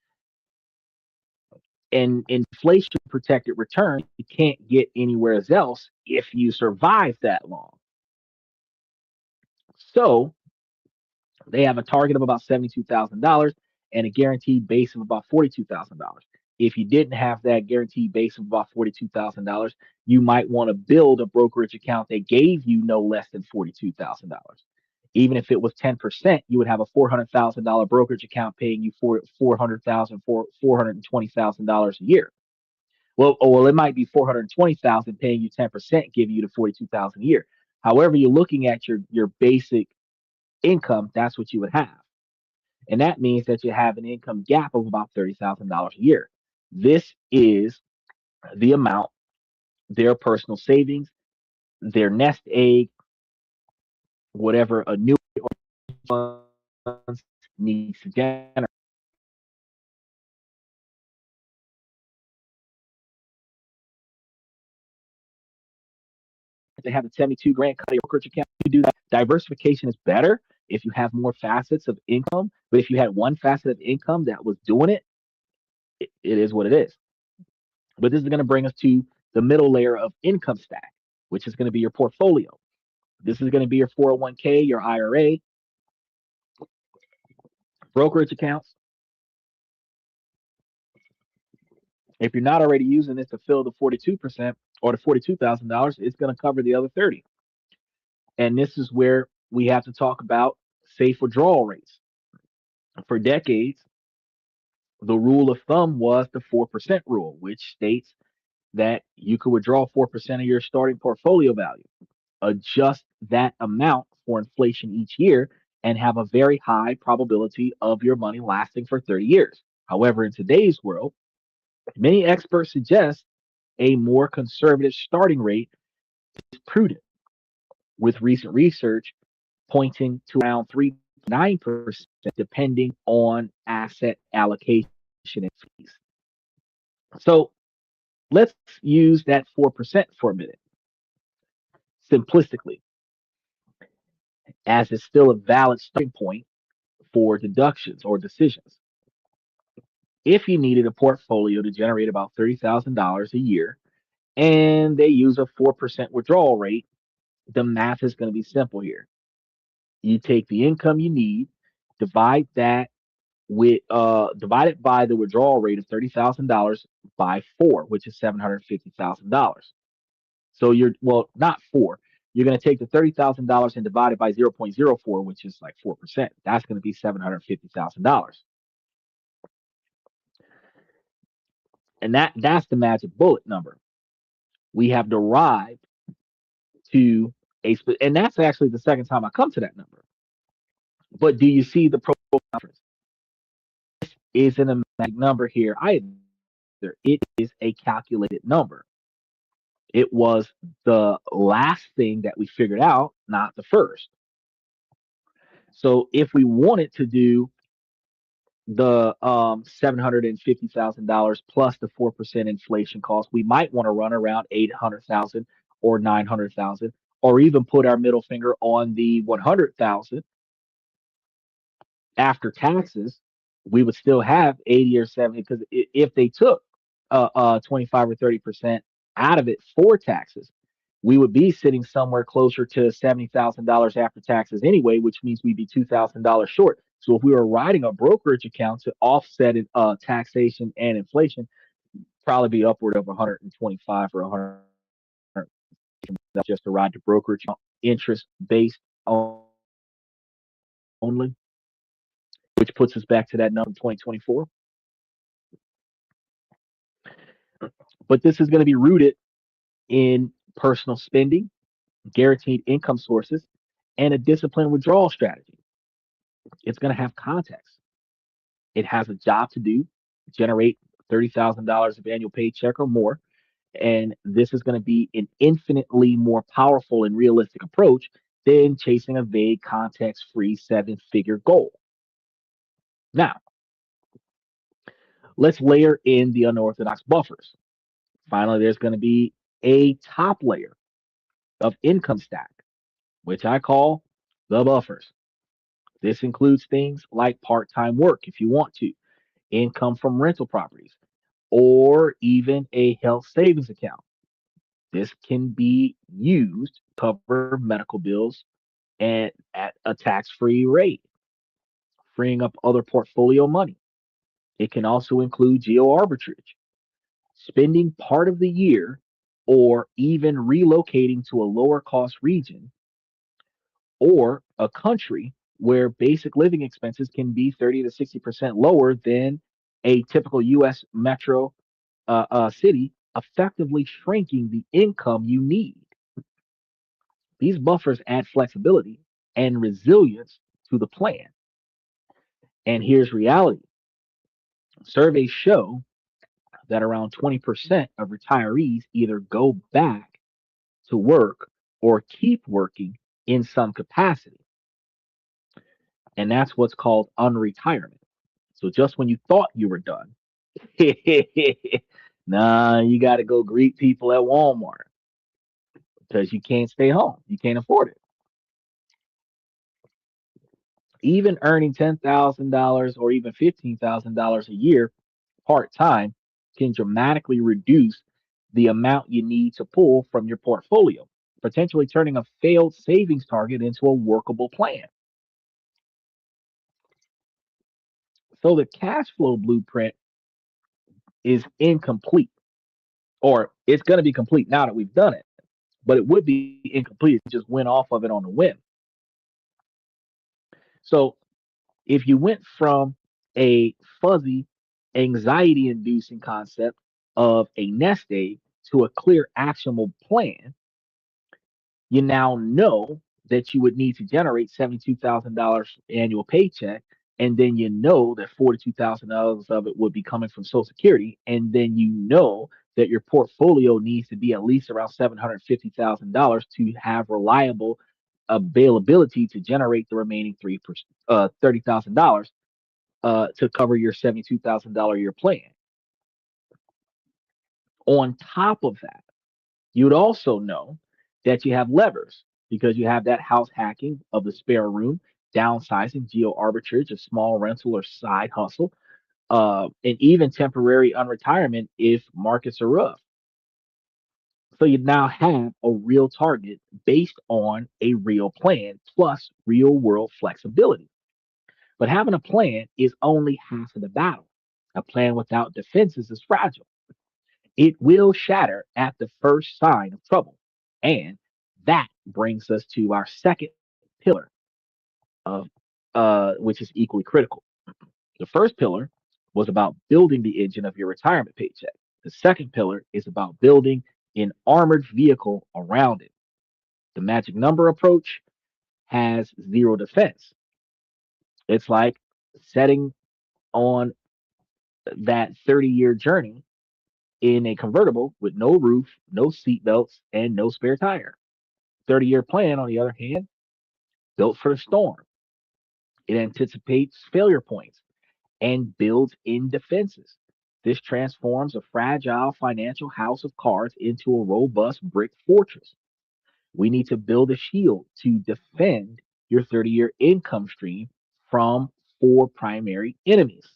And inflation protected return you can't get anywhere else if you survive that long. So they have a target of about $72,000 and a guaranteed base of about $42,000. If you didn't have that guaranteed base of about $42,000, you might want to build a brokerage account that gave you no less than $42,000. Even if it was 10%, you would have a $400,000 brokerage account paying you for $420,000 a year. Well, it might be 420,000 paying you 10%, giving you the 42,000 a year. However, you're looking at your basic income, that's what you would have. And that means that you have an income gap of about $30,000 a year. This is the amount their personal savings, their nest egg, whatever annuity funds needs to generate. They have the 72 grand cut of your brokerage account. You do that. Diversification is better if you have more facets of income. But if you had one facet of income that was doing it, it is what it is. But this is going to bring us to the middle layer of income stack, which is going to be your portfolio. This is going to be your 401k, your IRA, brokerage accounts. If you're not already using this to fill the 42% or the $42,000, it's going to cover the other 30. And this is where we have to talk about safe withdrawal rates. For decades, the rule of thumb was the 4% rule, which states that you could withdraw 4% of your starting portfolio value, adjust that amount for inflation each year, and have a very high probability of your money lasting for 30 years. However, in today's world, many experts suggest a more conservative starting rate is prudent, with recent research pointing to around 3.9% depending on asset allocation and fees. So let's use that 4% for a minute, simplistically, as it's still a valid starting point for deductions or decisions. If you needed a portfolio to generate about $30,000 a year and they use a 4% withdrawal rate, the math is going to be simple here. You take the income you need, divide that with divide it by the withdrawal rate of $30,000 by 4, which is $750,000. So you're, well, not 4. You're going to take the $30,000 and divide it by 0.04, which is like 4%. That's going to be $750,000. And that's the magic bullet number. We have derived to and that's actually the second time I come to that number. But do you see the pro difference? Isn't a magic number here either. It is a calculated number. It was the last thing that we figured out, not the first. So if we wanted to do the $750,000 plus the 4% inflation cost, we might want to run around 800,000 or 900,000, or even put our middle finger on the 100,000 after taxes. We would still have 80 or 70, because if they took 25 or 30% out of it for taxes, we would be sitting somewhere closer to $70,000 after taxes anyway, which means we'd be $2,000 short. So if we were writing a brokerage account to offset it, taxation and inflation, probably be upward of 125 or 100 just to ride the brokerage account, interest based only, which puts us back to that number 2024. But this is going to be rooted in personal spending, guaranteed income sources, and a disciplined withdrawal strategy. It's going to have context. It has a job to do, generate $30,000 of annual paycheck or more. And this is going to be an infinitely more powerful and realistic approach than chasing a vague, context free 7-figure goal. Now, let's layer in the unorthodox buffers. Finally, there's going to be a top layer of income stack, which I call the buffers. This includes things like part time work if you want to, income from rental properties, or even a health savings account. This can be used to cover medical bills and at a tax free rate, freeing up other portfolio money. It can also include geo arbitrage, spending part of the year or even relocating to a lower cost region or a country where basic living expenses can be 30 to 60% lower than a typical US metro city, effectively shrinking the income you need. These buffers add flexibility and resilience to the plan. And here's reality: surveys show that around 20% of retirees either go back to work or keep working in some capacity. And that's what's called unretirement. So just when you thought you were done, nah, you got to go greet people at Walmart because you can't stay home. You can't afford it. Even earning $10,000 or even $15,000 a year part time can dramatically reduce the amount you need to pull from your portfolio, potentially turning a failed savings target into a workable plan. So the cash flow blueprint is incomplete, or it's going to be complete now that we've done it, but it would be incomplete if you just went off of it on a whim. So if you went from a fuzzy, anxiety inducing concept of a nest egg to a clear, actionable plan, you now know that you would need to generate $72,000 annual paycheck. And then you know that $42,000 of it would be coming from Social Security. And then you know that your portfolio needs to be at least around $750,000 to have reliable availability to generate the remaining 3%, $30,000 to cover your $72,000 year plan. On top of that, you'd also know that you have levers because you have that house hacking of the spare room, downsizing, geo arbitrage, a small rental or side hustle, and even temporary unretirement if markets are rough. So you now have a real target based on a real plan plus real world flexibility. But having a plan is only half of the battle. A plan without defenses is fragile. It will shatter at the first sign of trouble. And that brings us to our second pillar of which is equally critical. The first pillar was about building the engine of your retirement paycheck. The second pillar is about building an armored vehicle around it. The magic number approach has zero defense. It's like setting on that 30-year journey in a convertible with no roof, no seat belts, and no spare tire. 30-year plan, on the other hand, built for the storm. It anticipates failure points and builds in defenses. This transforms a fragile financial house of cards into a robust brick fortress. We need to build a shield to defend your 30-year income stream from four primary enemies.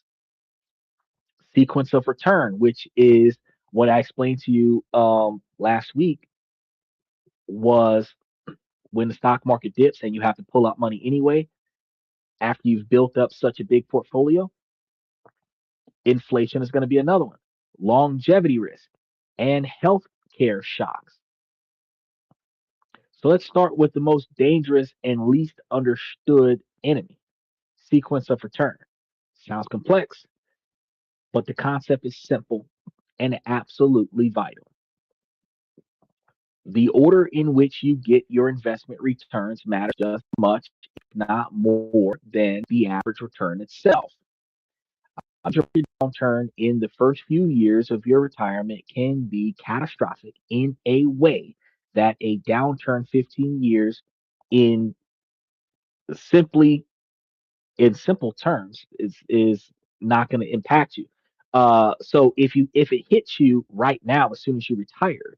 Sequence of return, which is what I explained to you last week, was when the stock market dips and you have to pull out money anyway after you've built up such a big portfolio. Inflation is going to be another one. Longevity risk and healthcare shocks. So let's start with the most dangerous and least understood enemy, sequence of return. Sounds complex, but the concept is simple and absolutely vital. The order in which you get your investment returns matters just as much, if not more, than the average return itself. A downturn in the first few years of your retirement can be catastrophic in a way that a downturn 15 years in simply in simple terms is not going to impact you. So if it hits you right now as soon as you retired,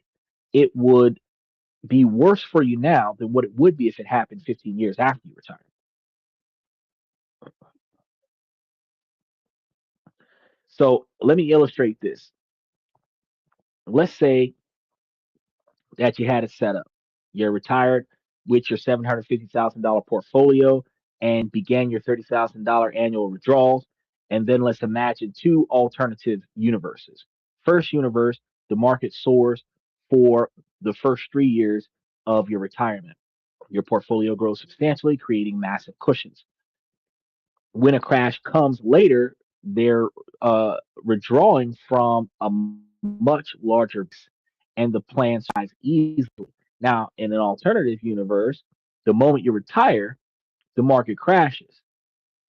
it would be worse for you now than what it would be if it happened 15 years after you retired. So let me illustrate this. Let's say that you had it set up. You're retired with your $750,000 portfolio and began your $30,000 annual withdrawals. And then let's imagine two alternative universes. First universe, the market soars for the first 3 years of your retirement. Your portfolio grows substantially, creating massive cushions. When a crash comes later, they're withdrawing from a much larger base and the plan size easily. Now, in an alternative universe, the moment you retire, the market crashes.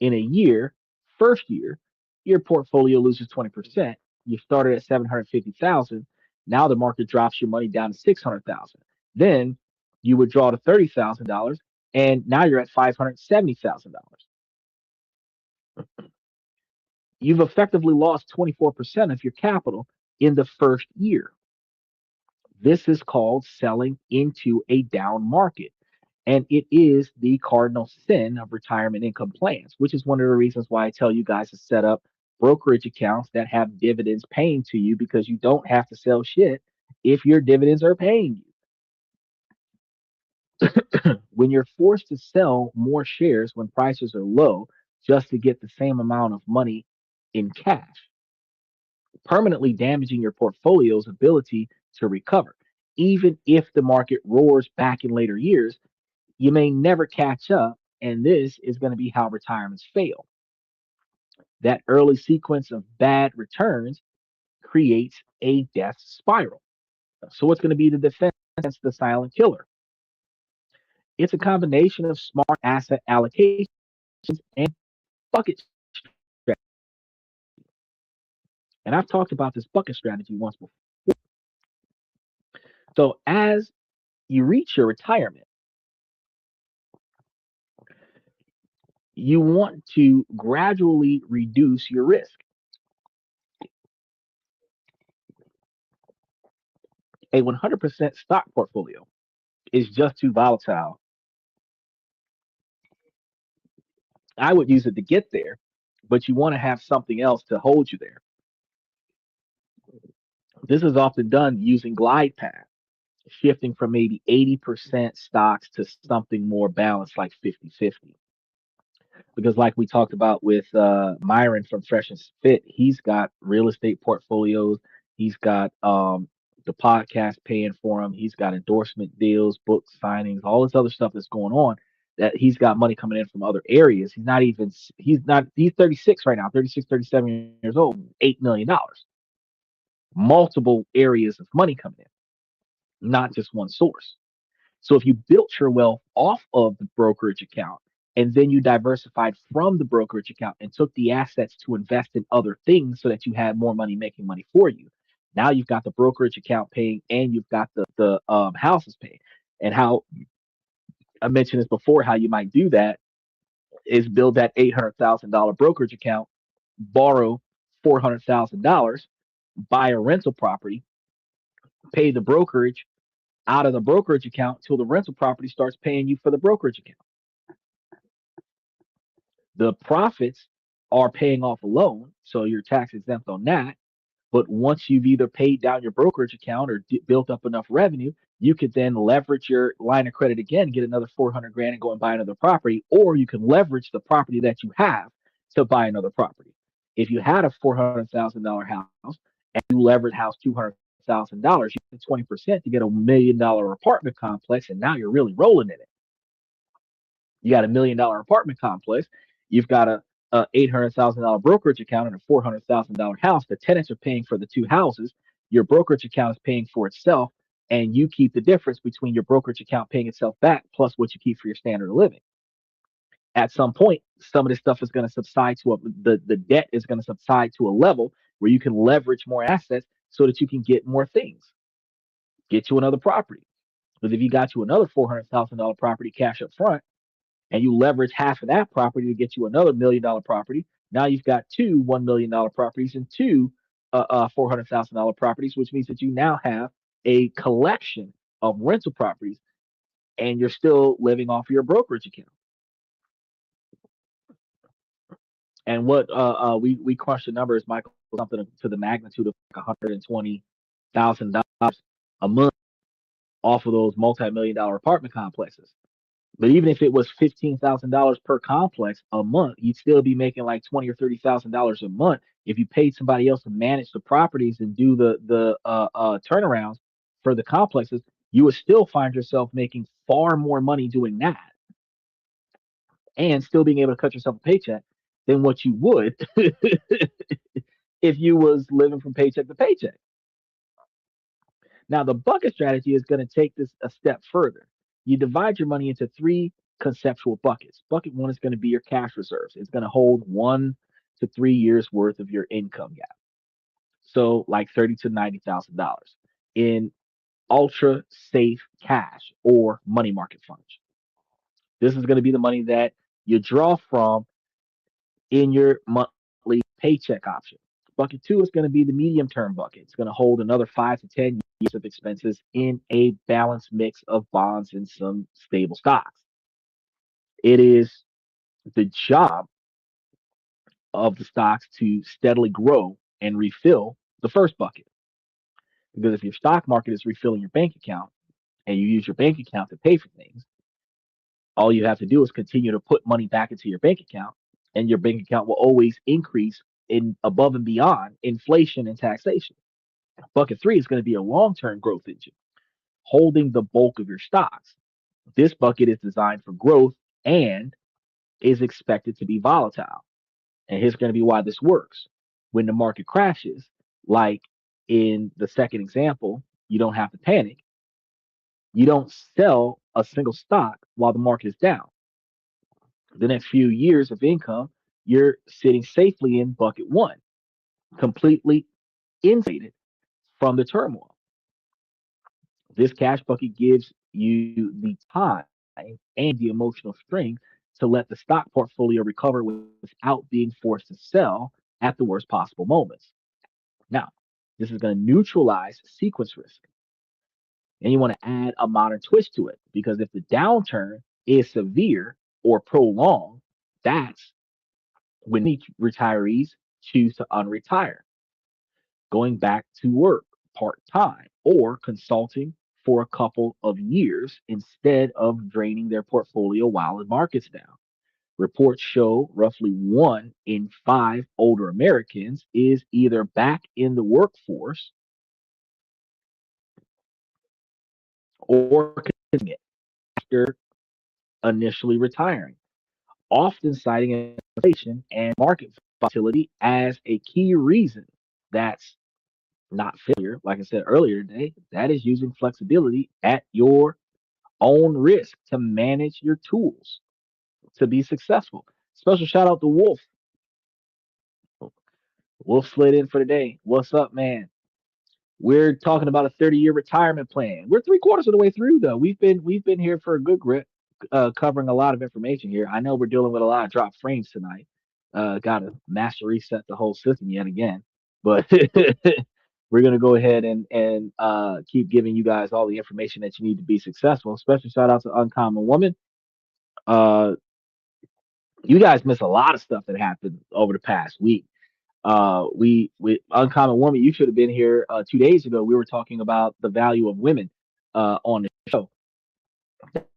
In a year, first year, your portfolio loses 20%. You started at 750,000. Now the market drops your money down to 600,000. Then you withdraw to $30,000, and now you're at $570,000. You've effectively lost 24% of your capital in the first year. This is called selling into a down market. And it is the cardinal sin of retirement income plans, which is one of the reasons why I tell you guys to set up brokerage accounts that have dividends paying to you, because you don't have to sell shit if your dividends are paying you. When you're forced to sell more shares when prices are low just to get the same amount of money in cash, permanently damaging your portfolio's ability to recover. Even if the market roars back in later years, you may never catch up, and this is going to be how retirements fail. That early sequence of bad returns creates a death spiral. So, what's going to be the defense against the silent killer? It's a combination of smart asset allocations and bucket strategy. And I've talked about this bucket strategy once before. So, as you reach your retirement, you want to gradually reduce your risk. A 100% stock portfolio is just too volatile. I would use it to get there, but you want to have something else to hold you there. This is often done using glide path, shifting from maybe 80% stocks to something more balanced like 50-50. Because like we talked about with Myron from Fresh and Fit, he's got real estate portfolios, he's got the podcast paying for him, he's got endorsement deals, book signings, all this other stuff that's going on. That he's got money coming in from other areas. He's 36 right now, 36, 37 years old, $8 million, multiple areas of money coming in, not just one source. So if you built your wealth off of the brokerage account and then you diversified from the brokerage account and took the assets to invest in other things so that you had more money making money for you, now you've got the brokerage account paying and you've got the houses paying. And how I mentioned this before, how you might do that is build that $800,000 brokerage account, borrow $400,000, buy a rental property, pay the brokerage out of the brokerage account till the rental property starts paying you for the brokerage account. The profits are paying off a loan, so you're tax exempt on that. But once you've either paid down your brokerage account or built up enough revenue, you could then leverage your line of credit again, get another 400 grand and go and buy another property, or you can leverage the property that you have to buy another property. If you had a $400,000 house and you leverage house $200,000, you get 20% to get $1 million apartment complex, and now you're really rolling in it. You got $1 million apartment complex. You've got a $800,000 brokerage account and a $400,000 house. The tenants are paying for the two houses. Your brokerage account is paying for itself, and you keep the difference between your brokerage account paying itself back plus what you keep for your standard of living. At some point, some of this stuff is going to subside to the debt is going to subside to a level where you can leverage more assets so that you can get more things, get you another property. Because if you got you another $400,000 property cash up front, and you leverage half of that property to get you another $1 million property. Now you've got two $1 million properties and two $400,000 properties, which means that you now have a collection of rental properties, and you're still living off your brokerage account. And what we crunched the numbers, Michael, something to the magnitude of like $120,000 a month off of those multi-million-dollar apartment complexes. But even if it was $15,000 per complex a month, you'd still be making like $20,000 or $30,000 a month if you paid somebody else to manage the properties and do the turnarounds for the complexes. You would still find yourself making far more money doing that and still being able to cut yourself a paycheck than what you would if you was living from paycheck to paycheck. Now, the bucket strategy is going to take this a step further. You divide your money into three conceptual buckets. Bucket one is going to be your cash reserves. It's going to hold 1 to 3 years worth of your income gap. So like 30 to $90,000 in ultra safe cash or money market funds. This is going to be the money that you draw from in your monthly paycheck option. Bucket two is going to be the medium term bucket. It's going to hold another 5 to 10 years of expenses in a balanced mix of bonds and some stable stocks. It is the job of the stocks to steadily grow and refill the first bucket. Because if your stock market is refilling your bank account and you use your bank account to pay for things, all you have to do is continue to put money back into your bank account, and your bank account will always increase in above and beyond inflation and taxation. Bucket three is going to be a long term growth engine, holding the bulk of your stocks. This bucket is designed for growth and is expected to be volatile. And here's going to be why this works. When the market crashes, like in the second example, you don't have to panic. You don't sell a single stock while the market is down. The next few years of income, you're sitting safely in bucket one, completely insulated from the turmoil. This cash bucket gives you the time and the emotional strength to let the stock portfolio recover without being forced to sell at the worst possible moments. Now, this is going to neutralize sequence risk. And you want to add a modern twist to it because if the downturn is severe or prolonged, that's when retirees choose to unretire, going back to work part time or consulting for a couple of years instead of draining their portfolio while the market's down. Reports show roughly 1 in 5 older Americans is either back in the workforce or continuing it after initially retiring, often citing inflation and market volatility as a key reason. That's not failure. Like I said earlier today, that is using flexibility at your own risk to manage your tools to be successful. Special shout out to Wolf. Wolf slid in for the day. What's up, man? We're talking about a 30-year retirement plan. We're three-quarters of the way through, though. We've been here for a good grip, covering a lot of information here. I know we're dealing with a lot of drop frames tonight. Got to master reset the whole system yet again, but we're gonna go ahead and keep giving you guys all the information that you need to be successful. Special shout out to Uncommon Woman. Uh, you guys miss a lot of stuff that happened over the past week. We Uncommon Woman, you should have been here 2 days ago. We were talking about the value of women on the show.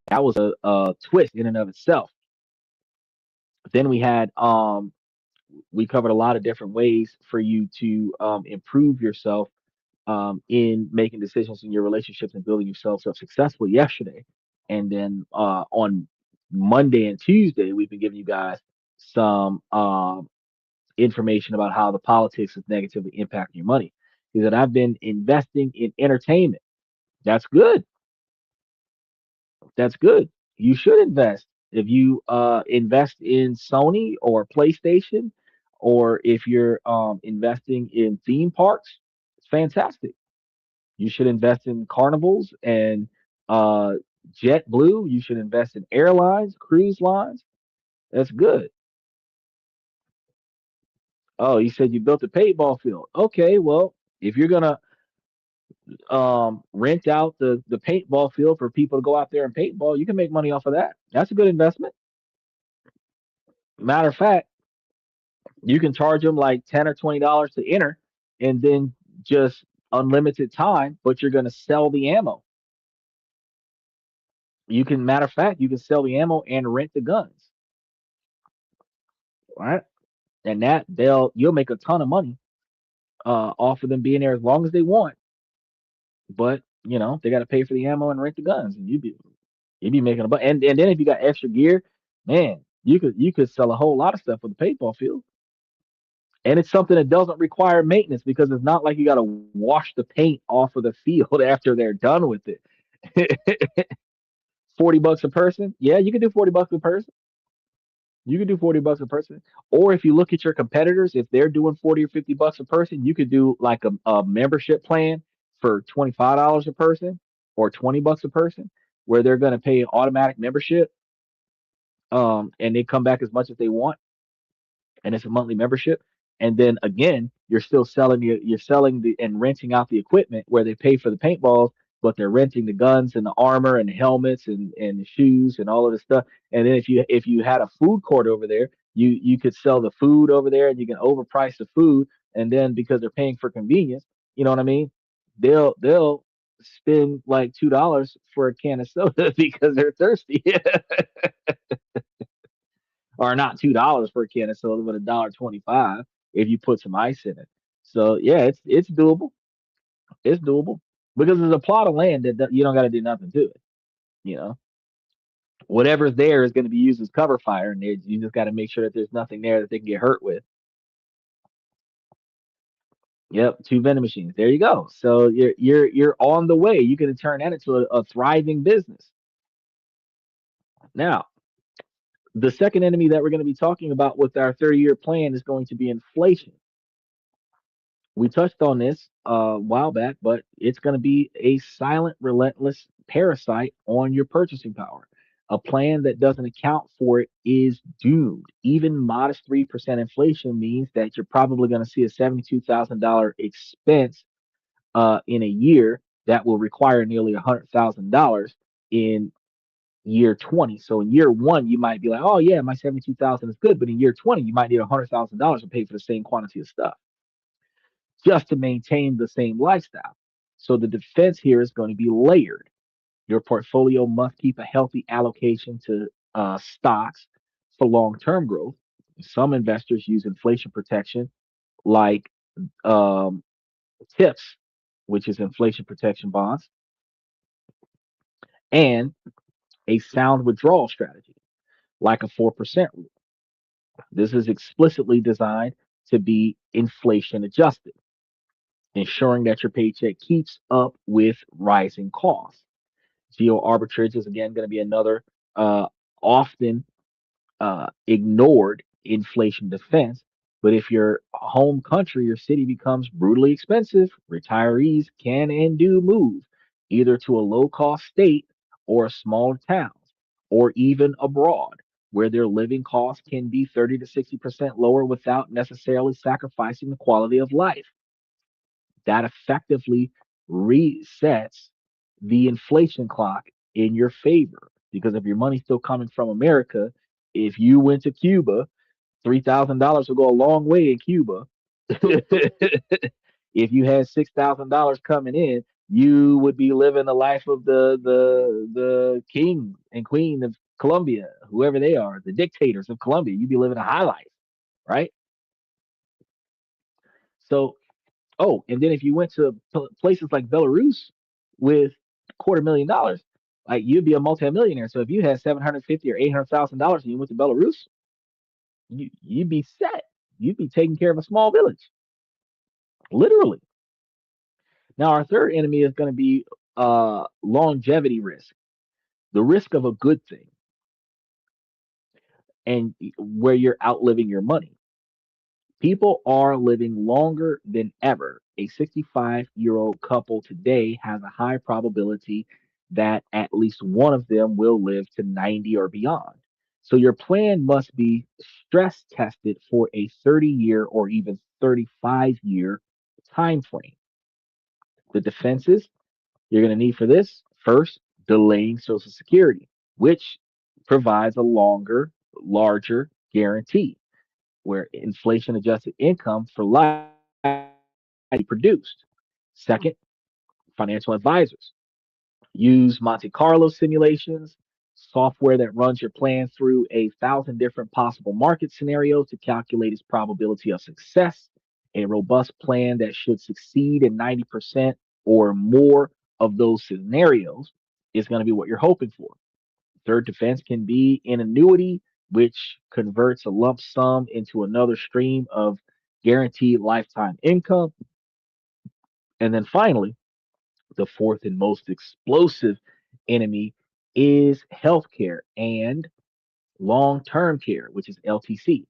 That was a twist in and of itself. Then we covered a lot of different ways for you to improve yourself in making decisions in your relationships and building yourself up successful yesterday. And then on Monday and Tuesday, we've been giving you guys some information about how the politics is negatively impacting your money. Is that I've been investing in entertainment. That's good. That's good. You should invest. If you invest in Sony or PlayStation, or if you're investing in theme parks, it's fantastic. You should invest in carnivals and uh, JetBlue. You should invest in airlines, cruise lines. That's good. Oh, you said you built a paintball field. Okay, well, if you're gonna rent out the paintball field for people to go out there and paintball, you can make money off of that. That's a good investment. Matter of fact, you can charge them like $10 or $20 to enter, and then just unlimited time. But you're gonna sell the ammo. Matter of fact, you can sell the ammo and rent the guns, right? And you'll make a ton of money off of them being there as long as they want. But they got to pay for the ammo and rent the guns, and you'd be making a buck. And then if you got extra gear, man, you could sell a whole lot of stuff for the paintball field. And it's something that doesn't require maintenance because it's not like you got to wash the paint off of the field after they're done with it. $40 a person, yeah, you can do $40 a person. You could do 40 bucks a person. Or if you look at your competitors, if they're doing 40 or 50 bucks a person, you could do like a membership plan for $25 a person or 20 bucks a person, where they're going to pay an automatic membership, and they come back as much as they want, and it's a monthly membership. And then again, you're selling the and renting out the equipment where they pay for the paintballs, but they're renting the guns and the armor and the helmets and the shoes and all of the stuff. And then if you had a food court over there, you could sell the food over there, and you can overprice the food. And then because they're paying for convenience, you know what I mean? They'll spend like $2 for a can of soda because they're thirsty. Or not $2 for a can of soda, but $1.25 if you put some ice in it. So yeah, it's doable. It's doable because there's a plot of land that you don't got to do nothing to it. You know, whatever's there is going to be used as cover fire, and you just got to make sure that there's nothing there that they can get hurt with. Yep, two vending machines. There you go. So you're on the way. You can turn that into a thriving business. Now, the second enemy that we're going to be talking about with our 30-year plan is going to be inflation. We touched on this a while back, but it's going to be a silent, relentless parasite on your purchasing power. A plan that doesn't account for it is doomed. Even modest 3% inflation means that you're probably going to see a $72,000 expense in a year that will require nearly $100,000 in year 20. So in year one, you might be like, oh, yeah, my 72,000 is good. But in year 20, you might need $100,000 to pay for the same quantity of stuff just to maintain the same lifestyle. So the defense here is going to be layered. Your portfolio must keep a healthy allocation to stocks for long term growth. Some investors use inflation protection like um, TIPS, which is inflation protection bonds, and a sound withdrawal strategy like a 4% rule. This is explicitly designed to be inflation adjusted, ensuring that your paycheck keeps up with rising costs. Geo arbitrage is again going to be another often ignored inflation defense. But if your home country or city becomes brutally expensive, retirees can and do move either to a low cost state or a smaller town or even abroad where their living costs can be 30 to 60% lower without necessarily sacrificing the quality of life. That effectively resets the inflation clock in your favor. Because if your money's still coming from America, if you went to Cuba, $3,000 will go a long way in Cuba. If you had $6,000 coming in, you would be living the life of the king and queen of Colombia, whoever they are, the dictators of Colombia. You'd be living a high life, right? So oh, and then if you went to places like Belarus with $250,000, like you'd be a multimillionaire. So if you had 750 or $800,000 and you went to Belarus, you'd be set. You'd be taking care of a small village, literally. Now our third enemy is going to be longevity risk, the risk of a good thing, and where you're outliving your money. People are living longer than ever. A 65-year-old couple today has a high probability that at least one of them will live to 90 or beyond. So your plan must be stress tested for a 30-year or even 35-year time frame. The defenses you're going to need for this first, delaying Social Security, which provides a longer, larger guarantee where inflation adjusted income for life produced. Second, financial advisors. Use Monte Carlo simulations, software that runs your plan through 1,000 different possible market scenarios to calculate its probability of success. A robust plan that should succeed in 90% or more of those scenarios is going to be what you're hoping for. Third defense can be an annuity, which converts a lump sum into another stream of guaranteed lifetime income. And then finally, the fourth and most explosive enemy is healthcare and Long term care, which is LTC.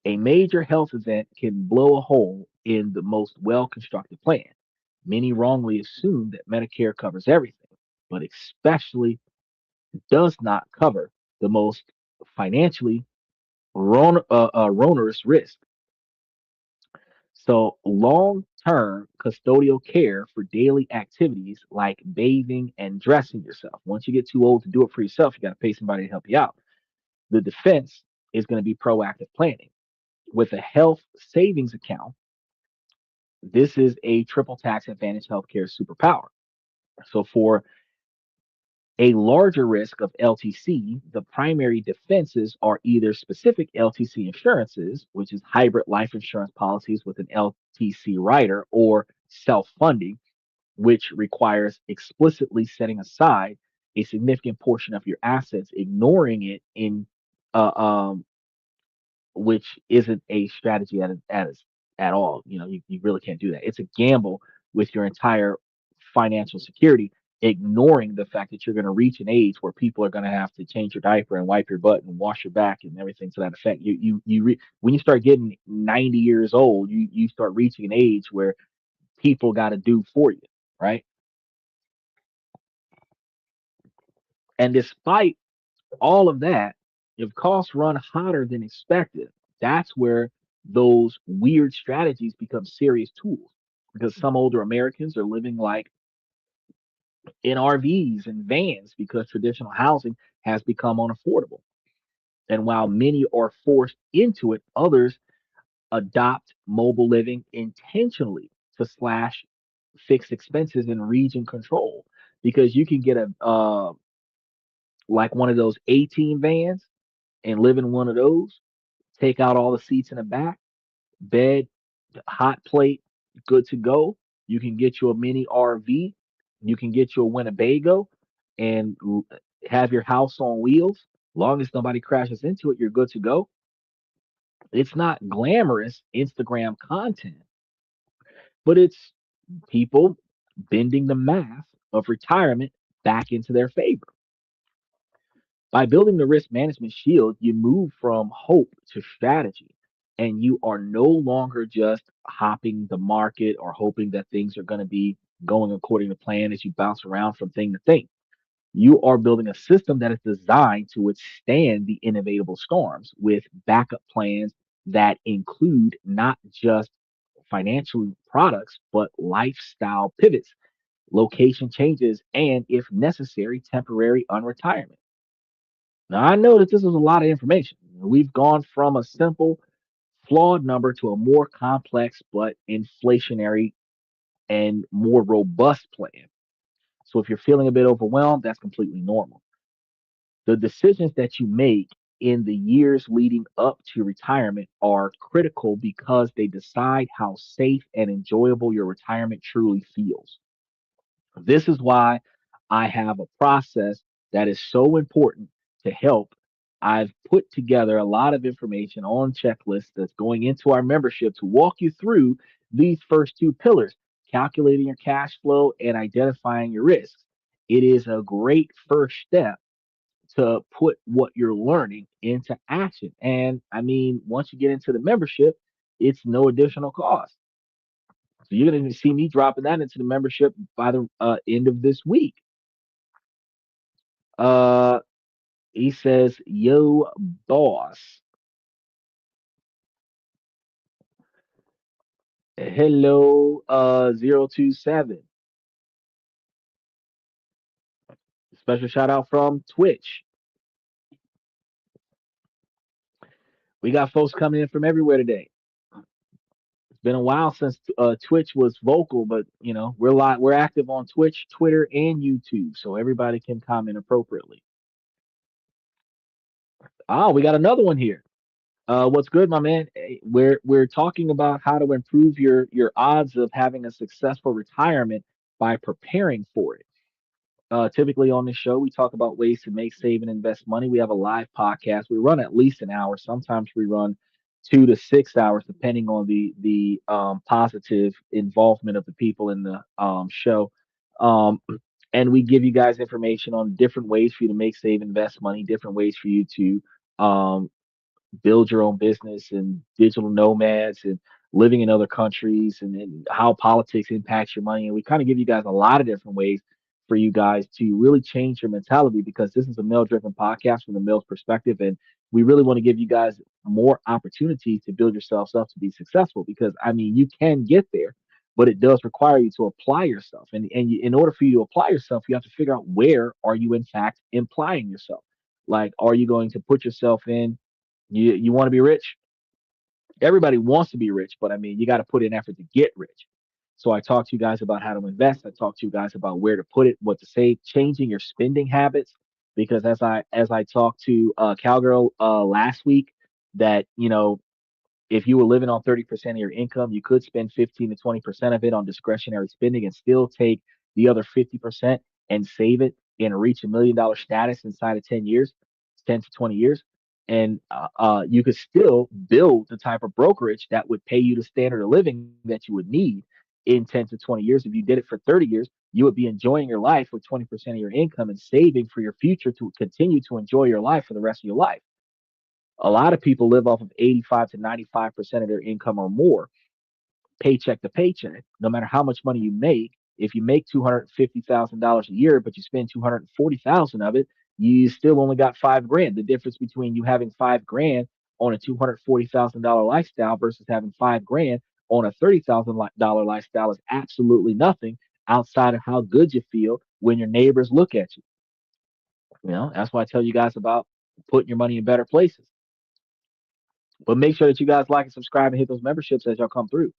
A major health event can blow a hole in the most well constructed plan. Many wrongly assume that Medicare covers everything, but especially does not cover the most financially onerous risk. So, long term custodial care for daily activities like bathing and dressing yourself. Once you get too old to do it for yourself, you got to pay somebody to help you out. The defense is going to be proactive planning. With a health savings account, this is a triple tax advantage healthcare superpower. So, for a larger risk of LTC, the primary defenses are either specific LTC insurances, which is hybrid life insurance policies with an LTC rider, or self funding, which requires explicitly setting aside a significant portion of your assets, ignoring it in uh, um, which isn't a strategy at all. You really can't do that. It's a gamble with your entire financial security, ignoring the fact that you're going to reach an age where people are going to have to change your diaper and wipe your butt and wash your back and everything to that effect. When you start getting 90 years old, you start reaching an age where people got to do for you, right? And despite all of that, if costs run hotter than expected, that's where those weird strategies become serious tools, because some older Americans are living like in RVs and vans because traditional housing has become unaffordable. And while many are forced into it, others adopt mobile living intentionally to slash fixed expenses and region control, because you can get a like one of those 18 vans and live in one of those, take out all the seats in the back, bed, hot plate, good to go. You can get you a mini RV. You can get you a Winnebago and have your house on wheels. Long as nobody crashes into it, you're good to go. It's not glamorous Instagram content, but it's people bending the math of retirement back into their favor. By building the risk management shield, you move from hope to strategy, and you are no longer just hopping the market or hoping that things are going to be going according to plan as you bounce around from thing to thing. You are building a system that is designed to withstand the inevitable storms with backup plans that include not just financial products, but lifestyle pivots, location changes, and, if necessary, temporary unretirement. Now, I know that this is a lot of information. We've gone from a simple, flawed number to a more complex but inflationary and more robust plan. So, if you're feeling a bit overwhelmed, that's completely normal. The decisions that you make in the years leading up to retirement are critical because they decide how safe and enjoyable your retirement truly feels. This is why I have a process that is so important to help. I've put together a lot of information on checklists that's going into our membership to walk you through these first two pillars: calculating your cash flow and identifying your risks. It is a great first step to put what you're learning into action. And I mean, once you get into the membership, it's no additional cost. So you're going to see me dropping that into the membership by the end of this week. Uh, he says, "Yo, boss, hello, 027. Special shout out from Twitch. We got folks coming in from everywhere today. It's been a while since Twitch was vocal, but we're live, we're active on Twitch, Twitter, and YouTube, so everybody can comment appropriately. Oh, we got another one here. What's good, my man? We're talking about how to improve your odds of having a successful retirement by preparing for it. Typically on this show, we talk about ways to make, save, and invest money. We have a live podcast. We run at least an hour. Sometimes we run 2 to 6 hours, depending on the positive involvement of the people in the show. Um, and we give you guys information on different ways for you to make, save, invest money, different ways for you to build your own business and digital nomads and living in other countries and how politics impacts your money. And we kind of give you guys a lot of different ways for you guys to really change your mentality because this is a male driven podcast from the male's perspective. And we really want to give you guys more opportunities to build yourselves up to be successful because, I mean, you can get there. But it does require you to apply yourself, in order for you to apply yourself, you have to figure out where are you in fact implying yourself. Like, are you going to put yourself in you want to be rich? Everybody wants to be rich, but I mean, you got to put in effort to get rich. So I talked to you guys about how to invest. I talked to you guys about where to put it, what to save, changing your spending habits. Because as I talked to Cowgirl last week, that if you were living on 30% of your income, you could spend 15 to 20% of it on discretionary spending and still take the other 50% and save it and reach $1 million status inside of 10 years, 10 to 20 years. And you could still build the type of brokerage that would pay you the standard of living that you would need in 10 to 20 years. If you did it for 30 years, you would be enjoying your life with 20% of your income and saving for your future to continue to enjoy your life for the rest of your life. A lot of people live off of 85 to 95% of their income or more, paycheck to paycheck, no matter how much money you make. If you make $250,000 a year, but you spend 240,000 of it, you still only got 5 grand. The difference between you having 5 grand on a $240,000 lifestyle versus having 5 grand on a $30,000 lifestyle is absolutely nothing outside of how good you feel when your neighbors look at you. That's why I tell you guys about putting your money in better places. But make sure that you guys like and subscribe and hit those memberships as y'all come through.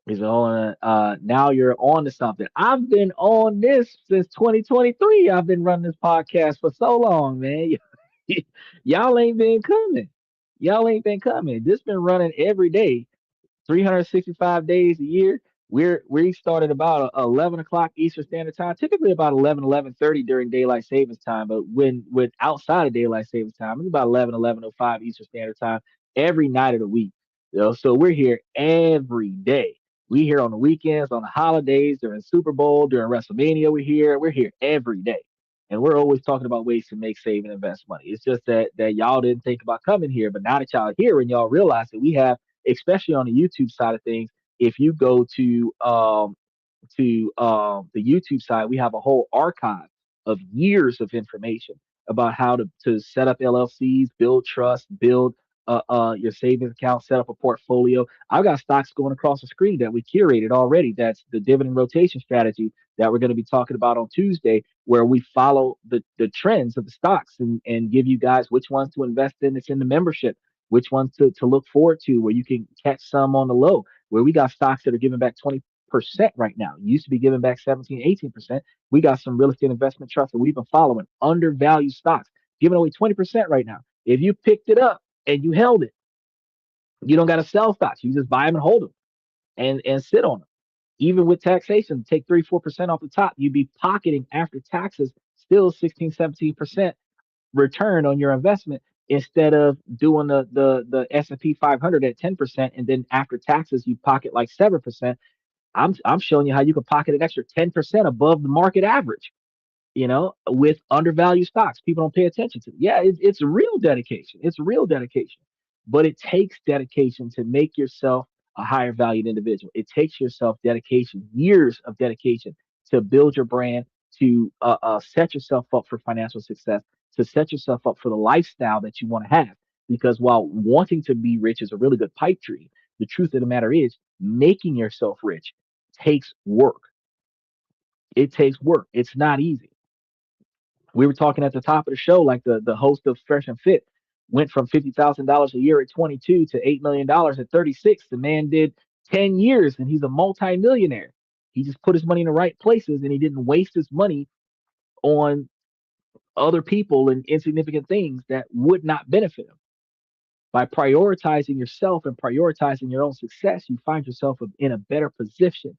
Is all now you're on to something. I've been on this since 2023. I've been running this podcast for so long, man. Y'all ain't been coming. Y'all ain't been coming. This been running every day 365 days a year. We started about 11 o'clock Eastern Standard Time, typically about 11:30 during daylight savings time. But when outside of daylight savings time, it's about 11:05 Eastern Standard Time every night of the week. So we're here every day. We here on the weekends, on the holidays, during Super Bowl, during WrestleMania. We're here every day, and we're always talking about ways to make, save, and invest money. It's just that y'all didn't think about coming here, but now that y'all are here and y'all realize that we have, especially on the YouTube side of things, if you go to the YouTube side, we have a whole archive of years of information about how to set up LLCs, build trust, build your savings account, set up a portfolio. I've got stocks going across the screen that we curated already. That's the dividend rotation strategy that we're going to be talking about on Tuesday, where we follow the trends of the stocks and give you guys which ones to invest in. It's in the membership, which ones to look forward to, where you can catch some on the low, where we got stocks that are giving back 20% right now. It used to be giving back 17, 18%. We got some real estate investment trusts that we've been following, undervalued stocks, giving away 20% right now. If you picked it up and you held it, you don't got to sell stocks. You just buy them and hold them and sit on them. Even with taxation, take 3-4% off the top, you'd be pocketing after taxes still 16, 17% return on your investment instead of doing the S&P 500 at 10%, and then after taxes you pocket like 7%. I'm showing you how you can pocket an extra 10% above the market average, with undervalued stocks people don't pay attention to. Yeah, it's real dedication. It's real dedication. But it takes dedication to make yourself a higher valued individual. It takes yourself dedication, years of dedication to build your brand, to set yourself up for financial success, to set yourself up for the lifestyle that you want to have. Because while wanting to be rich is a really good pipe dream, the truth of the matter is making yourself rich takes work. It takes work. It's not easy. We were talking at the top of the show, like the host of Fresh and Fit went from $50,000 a year at 22 to $8 million at 36. The man did 10 years and he's a multi-millionaire. He just put his money in the right places and he didn't waste his money on other people and insignificant things that would not benefit him. By prioritizing yourself and prioritizing your own success, you find yourself in a better position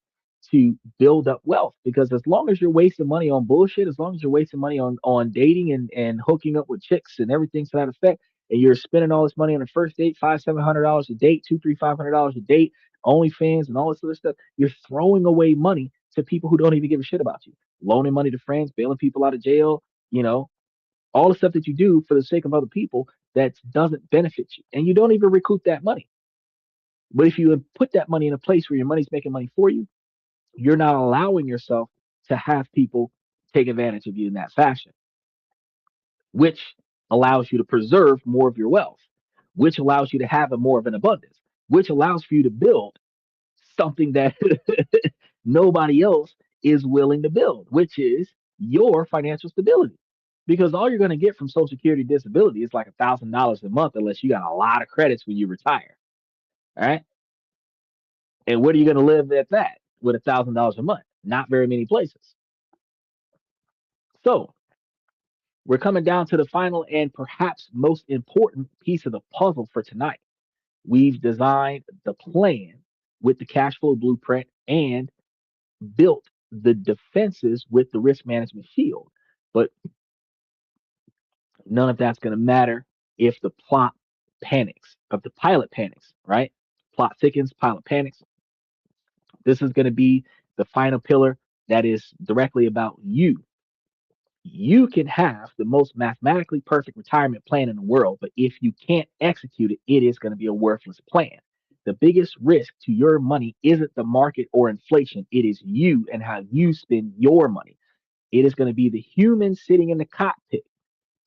to build up wealth. Because as long as you're wasting money on bullshit, as long as you're wasting money on dating and hooking up with chicks and everything to that effect, and you're spending all this money on a first date, $500-700 a date, $200-300-500 a date, OnlyFans and all this other stuff, you're throwing away money to people who don't even give a shit about you, loaning money to friends, bailing people out of jail, you know, all the stuff that you do for the sake of other people that doesn't benefit you. And you don't even recoup that money. But if you put that money in a place where your money's making money for you, you're not allowing yourself to have people take advantage of you in that fashion, which allows you to preserve more of your wealth, which allows you to have a more of an abundance, which allows for you to build something that nobody else is willing to build, which is your financial stability. Because all you're going to get from Social Security disability is like $1,000 a month, unless you got a lot of credits when you retire. All right. And where are you going to live at that with $1,000 a month? Not very many places. So we're coming down to the final and perhaps most important piece of the puzzle for tonight. We've designed the plan with the cash flow blueprint and built the defenses with the risk management shield. But none of that's going to matter if the plot panics, if the pilot panics, right? Plot thickens, pilot panics. This is going to be the final pillar that is directly about you. You can have the most mathematically perfect retirement plan in the world, but if you can't execute it, it is going to be a worthless plan. The biggest risk to your money isn't the market or inflation, it is you and how you spend your money. It is going to be the human sitting in the cockpit,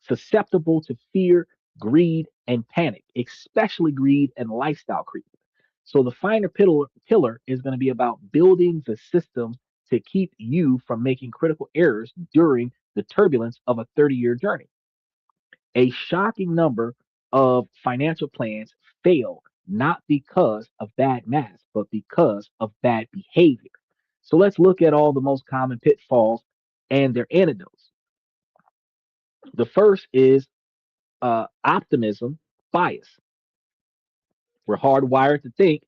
susceptible to fear, greed, and panic, especially greed and lifestyle creep. So the finer pillar is going to be about building the systems to keep you from making critical errors during the turbulence of a 30-year journey. A shocking number of financial plans fail not because of bad math, but because of bad behavior. So let's look at all the most common pitfalls and their antidotes. The first is optimism bias. We're hardwired to think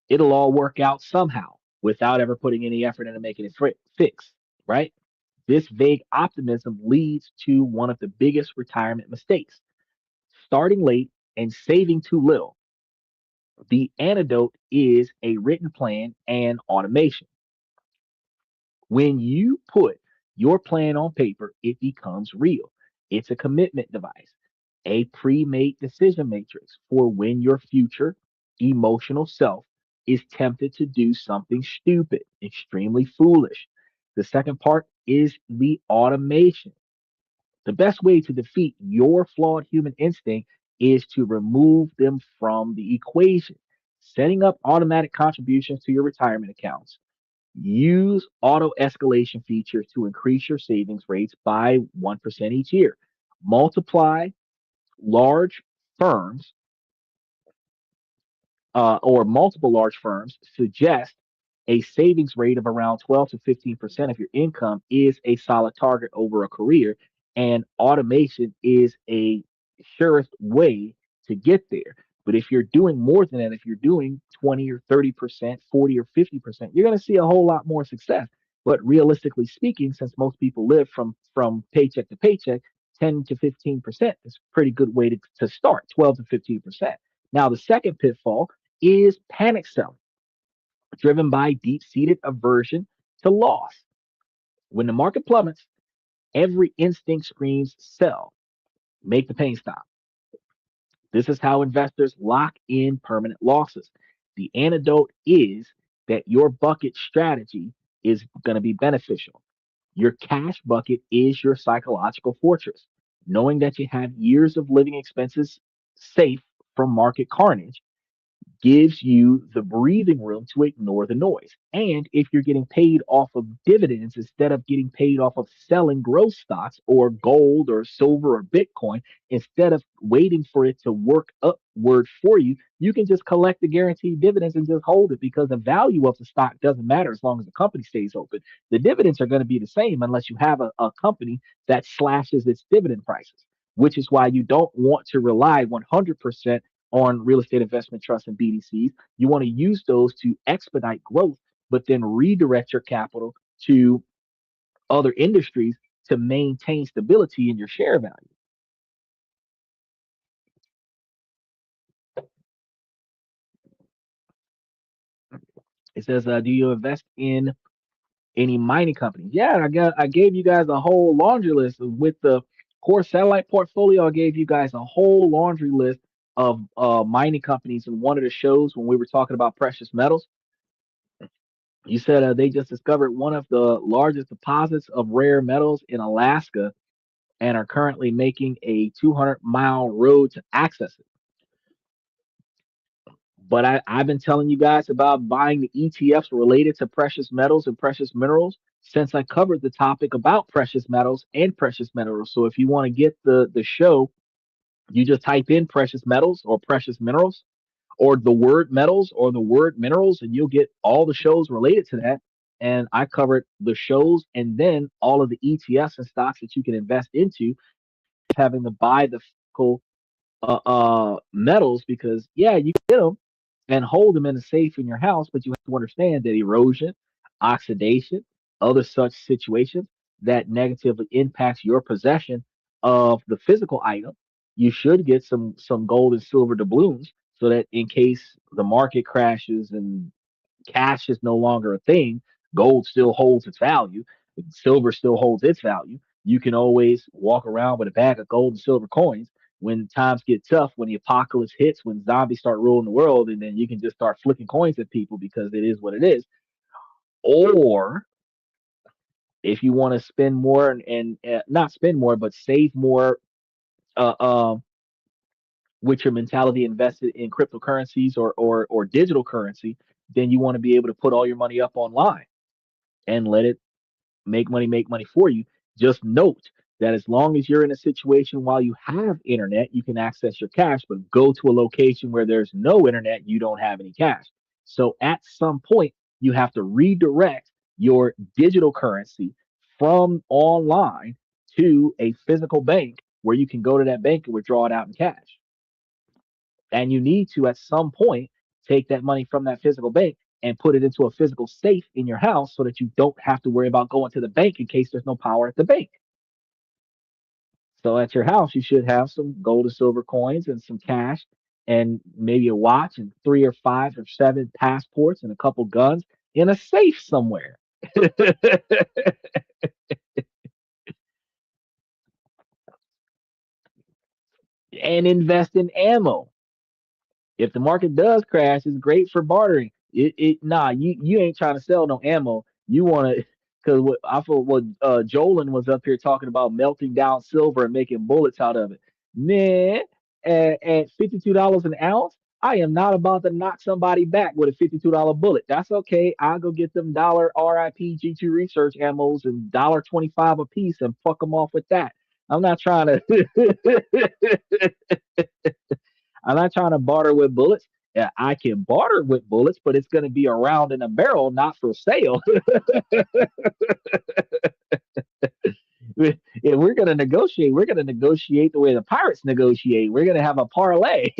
it'll all work out somehow without ever putting any effort into making it fix, right? This vague optimism leads to one of the biggest retirement mistakes, starting late and saving too little. The antidote is a written plan and automation. When you put your plan on paper, it becomes real. It's a commitment device, a pre made decision matrix for when your future emotional self is tempted to do something stupid, extremely foolish. The second part is the automation. The best way to defeat your flawed human instinct is to remove them from the equation. Setting up automatic contributions to your retirement accounts. Use auto escalation features to increase your savings rates by 1% each year. Multiply large firms or multiple large firms suggest a savings rate of around 12 to 15% of your income is a solid target over a career, and automation is a surest way to get there. But if you're doing more than that, if you're doing 20 or 30%, 40 or 50%, you're going to see a whole lot more success. But realistically speaking, since most people live from paycheck to paycheck, 10 to 15% is a pretty good way to start, 12 to 15%. Now, the second pitfall is panic selling, driven by deep seated aversion to loss. When the market plummets, every instinct screams sell, make the pain stop. This is how investors lock in permanent losses. The antidote is that your bucket strategy is going to be beneficial. Your cash bucket is your psychological fortress. Knowing that you have years of living expenses safe from market carnage gives you the breathing room to ignore the noise. And if you're getting paid off of dividends instead of getting paid off of selling growth stocks or gold or silver or Bitcoin, instead of waiting for it to work upward for you, you can just collect the guaranteed dividends and just hold it because the value of the stock doesn't matter as long as the company stays open. The dividends are going to be the same unless you have a company that slashes its dividend prices, which is why you don't want to rely 100% on real estate investment trusts and BDCs. You want to use those to expedite growth, but then redirect your capital to other industries to maintain stability in your share value. It says, do you invest in Any mining companies? Yeah, I gave you guys a whole laundry list with the core satellite portfolio. I gave you guys a whole laundry list of mining companies in one of the shows when we were talking about precious metals. You said they just discovered one of the largest deposits of rare metals in Alaska and are currently making a 200-mile road to access it. But I've been telling you guys about buying the ETFs related to precious metals and precious minerals since I covered the topic about precious metals and precious minerals. So if you want to get the show, you just type in precious metals or precious minerals or the word metals or the word minerals, and you'll get all the shows related to that. And I covered the shows and then all of the ETFs and stocks that you can invest into, having to buy the physical metals because yeah, you can get them and hold them in a safe in your house, but you have to understand that erosion, oxidation, other such situations that negatively impacts your possession of the physical item. You should get some gold and silver doubloons so that in case the market crashes and cash is no longer a thing, gold still holds its value, silver still holds its value. You can always walk around with a bag of gold and silver coins when times get tough, when the apocalypse hits, when zombies start ruling the world, and then you can just start flicking coins at people because it is what it is. Or if you want to spend more and not spend more, but save more uh, uh, with your mentality invested in cryptocurrencies or digital currency, then you want to be able to put all your money up online and let it make money for you. Just note that as long as you're in a situation while you have internet, you can access your cash, but go to a location where there's no internet, you don't have any cash. So at some point, you have to redirect your digital currency from online to a physical bank where you can go to that bank and withdraw it out in cash. And you need to, at some point, take that money from that physical bank and put it into a physical safe in your house so that you don't have to worry about going to the bank in case there's no power at the bank. So at your house, you should have some gold and silver coins and some cash and maybe a watch and three or five or seven passports and a couple guns in a safe somewhere. And invest in ammo. If the market does crash, it's great for bartering. You ain't trying to sell no ammo. You want to because what I thought what Jolin was up here talking about melting down silver and making bullets out of it. Man, at $52 an ounce, I am not about to knock somebody back with a $52 bullet. That's okay. I'll go get them dollar RIP G2 research ammos and $1.25 a piece and fuck them off with that. I'm not trying to. I'm not trying to barter with bullets. Yeah, I can barter with bullets, but it's going to be a round in a barrel, not for sale. If we're going to negotiate, we're going to negotiate the way the pirates negotiate. We're going to have a parlay.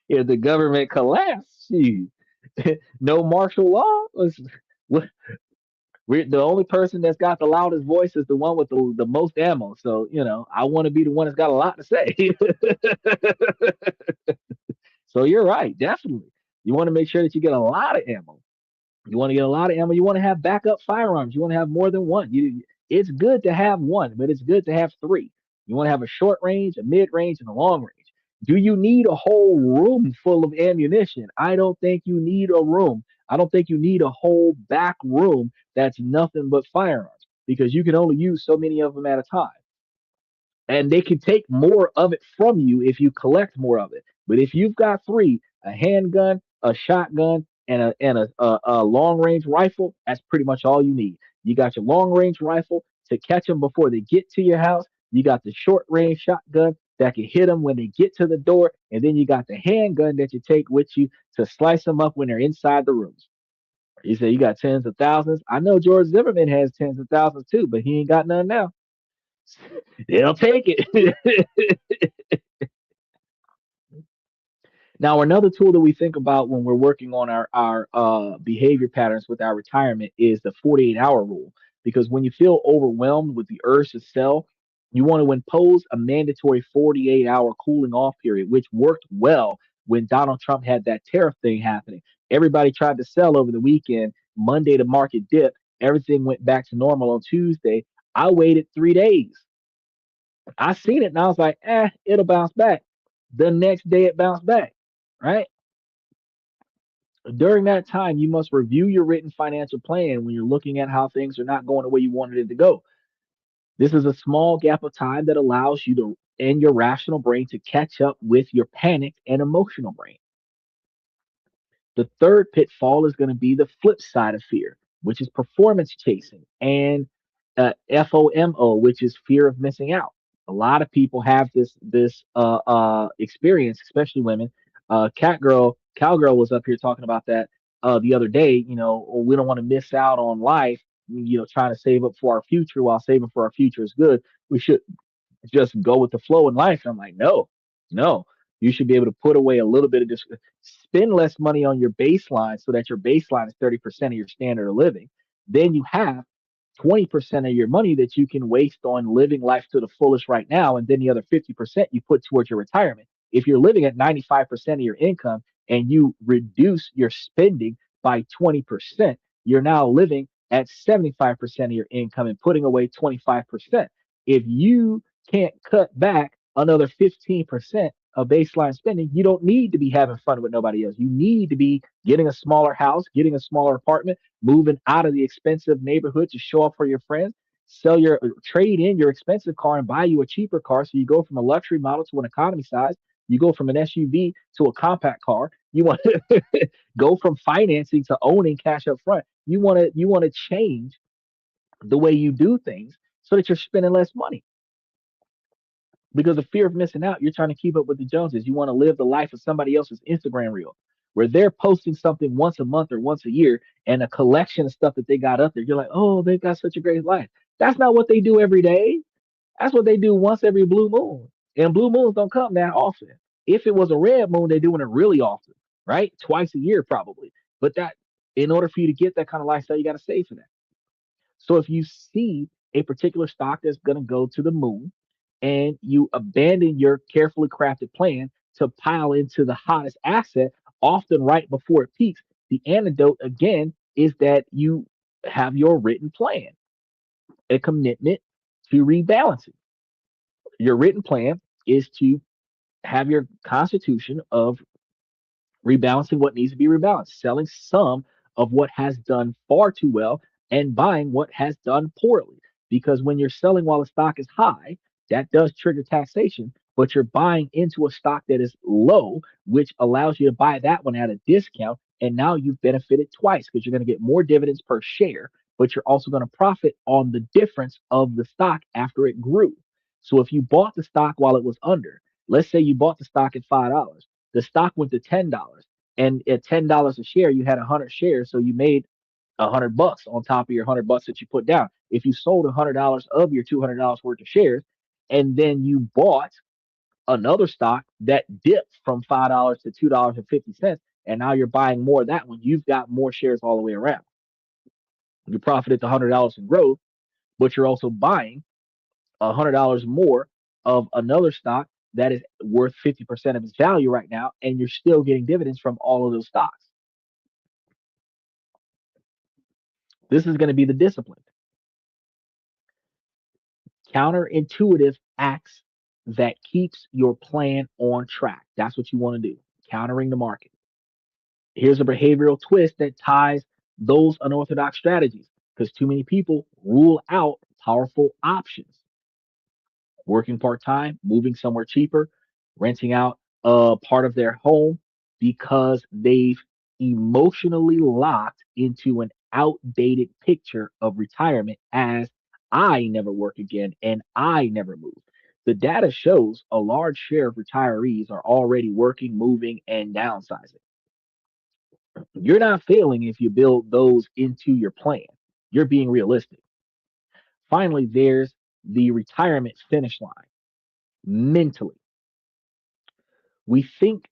If the government collapses, no martial law. We're the only person that's got the loudest voice is the one with the most ammo. So, I want to be the one that's got a lot to say. So you're right, definitely. You want to make sure that you get a lot of ammo. You want to get a lot of ammo. You want to have backup firearms. You want to have more than one. It's good to have one, but it's good to have three. You want to have a short range, a mid range, and a long range. Do you need a whole room full of ammunition? I don't think you need a room. I don't think you need a whole back room that's nothing but firearms because you can only use so many of them at a time and they can take more of it from you if you collect more of it. But if you've got three, a handgun, a shotgun, and a long range rifle, that's pretty much all you need. You got your long range rifle to catch them before they get to your house. You got the short range shotgun that can hit them when they get to the door, and then you got the handgun that you take with you to slice them up when they're inside the rooms. You say you got tens of thousands. I know George Zimmerman has tens of thousands too, but he ain't got none now. They'll take it. Now, another tool that we think about when we're working on our behavior patterns with our retirement is the 48-hour rule. Because when you feel overwhelmed with the urge to sell, you want to impose a mandatory 48-hour cooling off period, which worked well when Donald Trump had that tariff thing happening. Everybody tried to sell over the weekend. Monday, the market dipped. Everything went back to normal on Tuesday. I waited 3 days. I seen it and I was like, it'll bounce back. The next day it bounced back, right? During that time, you must review your written financial plan when you're looking at how things are not going the way you wanted it to go. This is a small gap of time that allows you to and your rational brain to catch up with your panicked and emotional brain. The third pitfall is going to be the flip side of fear, which is performance chasing, and FOMO, which is fear of missing out. A lot of people have this experience, especially women. Cowgirl was up here talking about that the other day. "Oh, we don't want to miss out on life. Trying to save up for our future while saving for our future is good. We should just go with the flow in life." And I'm like, no, no. You should be able to put away a little bit of this, spend less money on your baseline so that your baseline is 30% of your standard of living. Then you have 20% of your money that you can waste on living life to the fullest right now. And then the other 50% you put towards your retirement. If you're living at 95% of your income and you reduce your spending by 20%, you're now living at 75% of your income and putting away 25%. If you can't cut back another 15% of baseline spending, you don't need to be having fun with nobody else. You need to be getting a smaller house, getting a smaller apartment, moving out of the expensive neighborhood to show up for your friends, trade in your expensive car and buy you a cheaper car. So you go from a luxury model to an economy size. You go from an SUV to a compact car. You want to go from financing to owning cash up front. You want to change the way you do things so that you're spending less money because of fear of missing out. You're trying to keep up with the Joneses. You want to live the life of somebody else's Instagram reel, where they're posting something once a month or once a year and a collection of stuff that they got up there. You're like, oh, they've got such a great life. That's not what they do every day. That's what they do once every blue moon. And blue moons don't come that often. If it was a red moon, they're doing it really often, right? Twice a year, probably. But in order for you to get that kind of lifestyle, you got to save for that. So if you see a particular stock that's going to go to the moon and you abandon your carefully crafted plan to pile into the hottest asset, often right before it peaks, the antidote again is that you have your written plan, a commitment to rebalancing. Your written plan is to have your constitution of rebalancing what needs to be rebalanced, selling some of what has done far too well and buying what has done poorly. Because when you're selling while the stock is high, that does trigger taxation, but you're buying into a stock that is low, which allows you to buy that one at a discount. And now you've benefited twice because you're going to get more dividends per share, but you're also going to profit on the difference of the stock after it grew. So if you bought the stock while it was under, let's say you bought the stock at $5, the stock went to $10, and at $10 a share, you had 100 shares, so you made $100 on top of your $100 that you put down. If you sold $100 of your $200 worth of shares, and then you bought another stock that dipped from $5 to $2.50, and now you're buying more of that one, you've got more shares all the way around. You profited the $100 in growth, but you're also buying $100 more of another stock that is worth 50% of its value right now, and you're still getting dividends from all of those stocks. This is going to be the discipline. Counterintuitive acts that keeps your plan on track. That's what you want to do. Countering the market. Here's a behavioral twist that ties those unorthodox strategies because too many people rule out powerful options. Working part time, moving somewhere cheaper, renting out a part of their home because they've emotionally locked into an outdated picture of retirement as I never work again and I never move. The data shows a large share of retirees are already working, moving, and downsizing. You're not failing if you build those into your plan. You're being realistic. Finally, there's the retirement finish line mentally. We think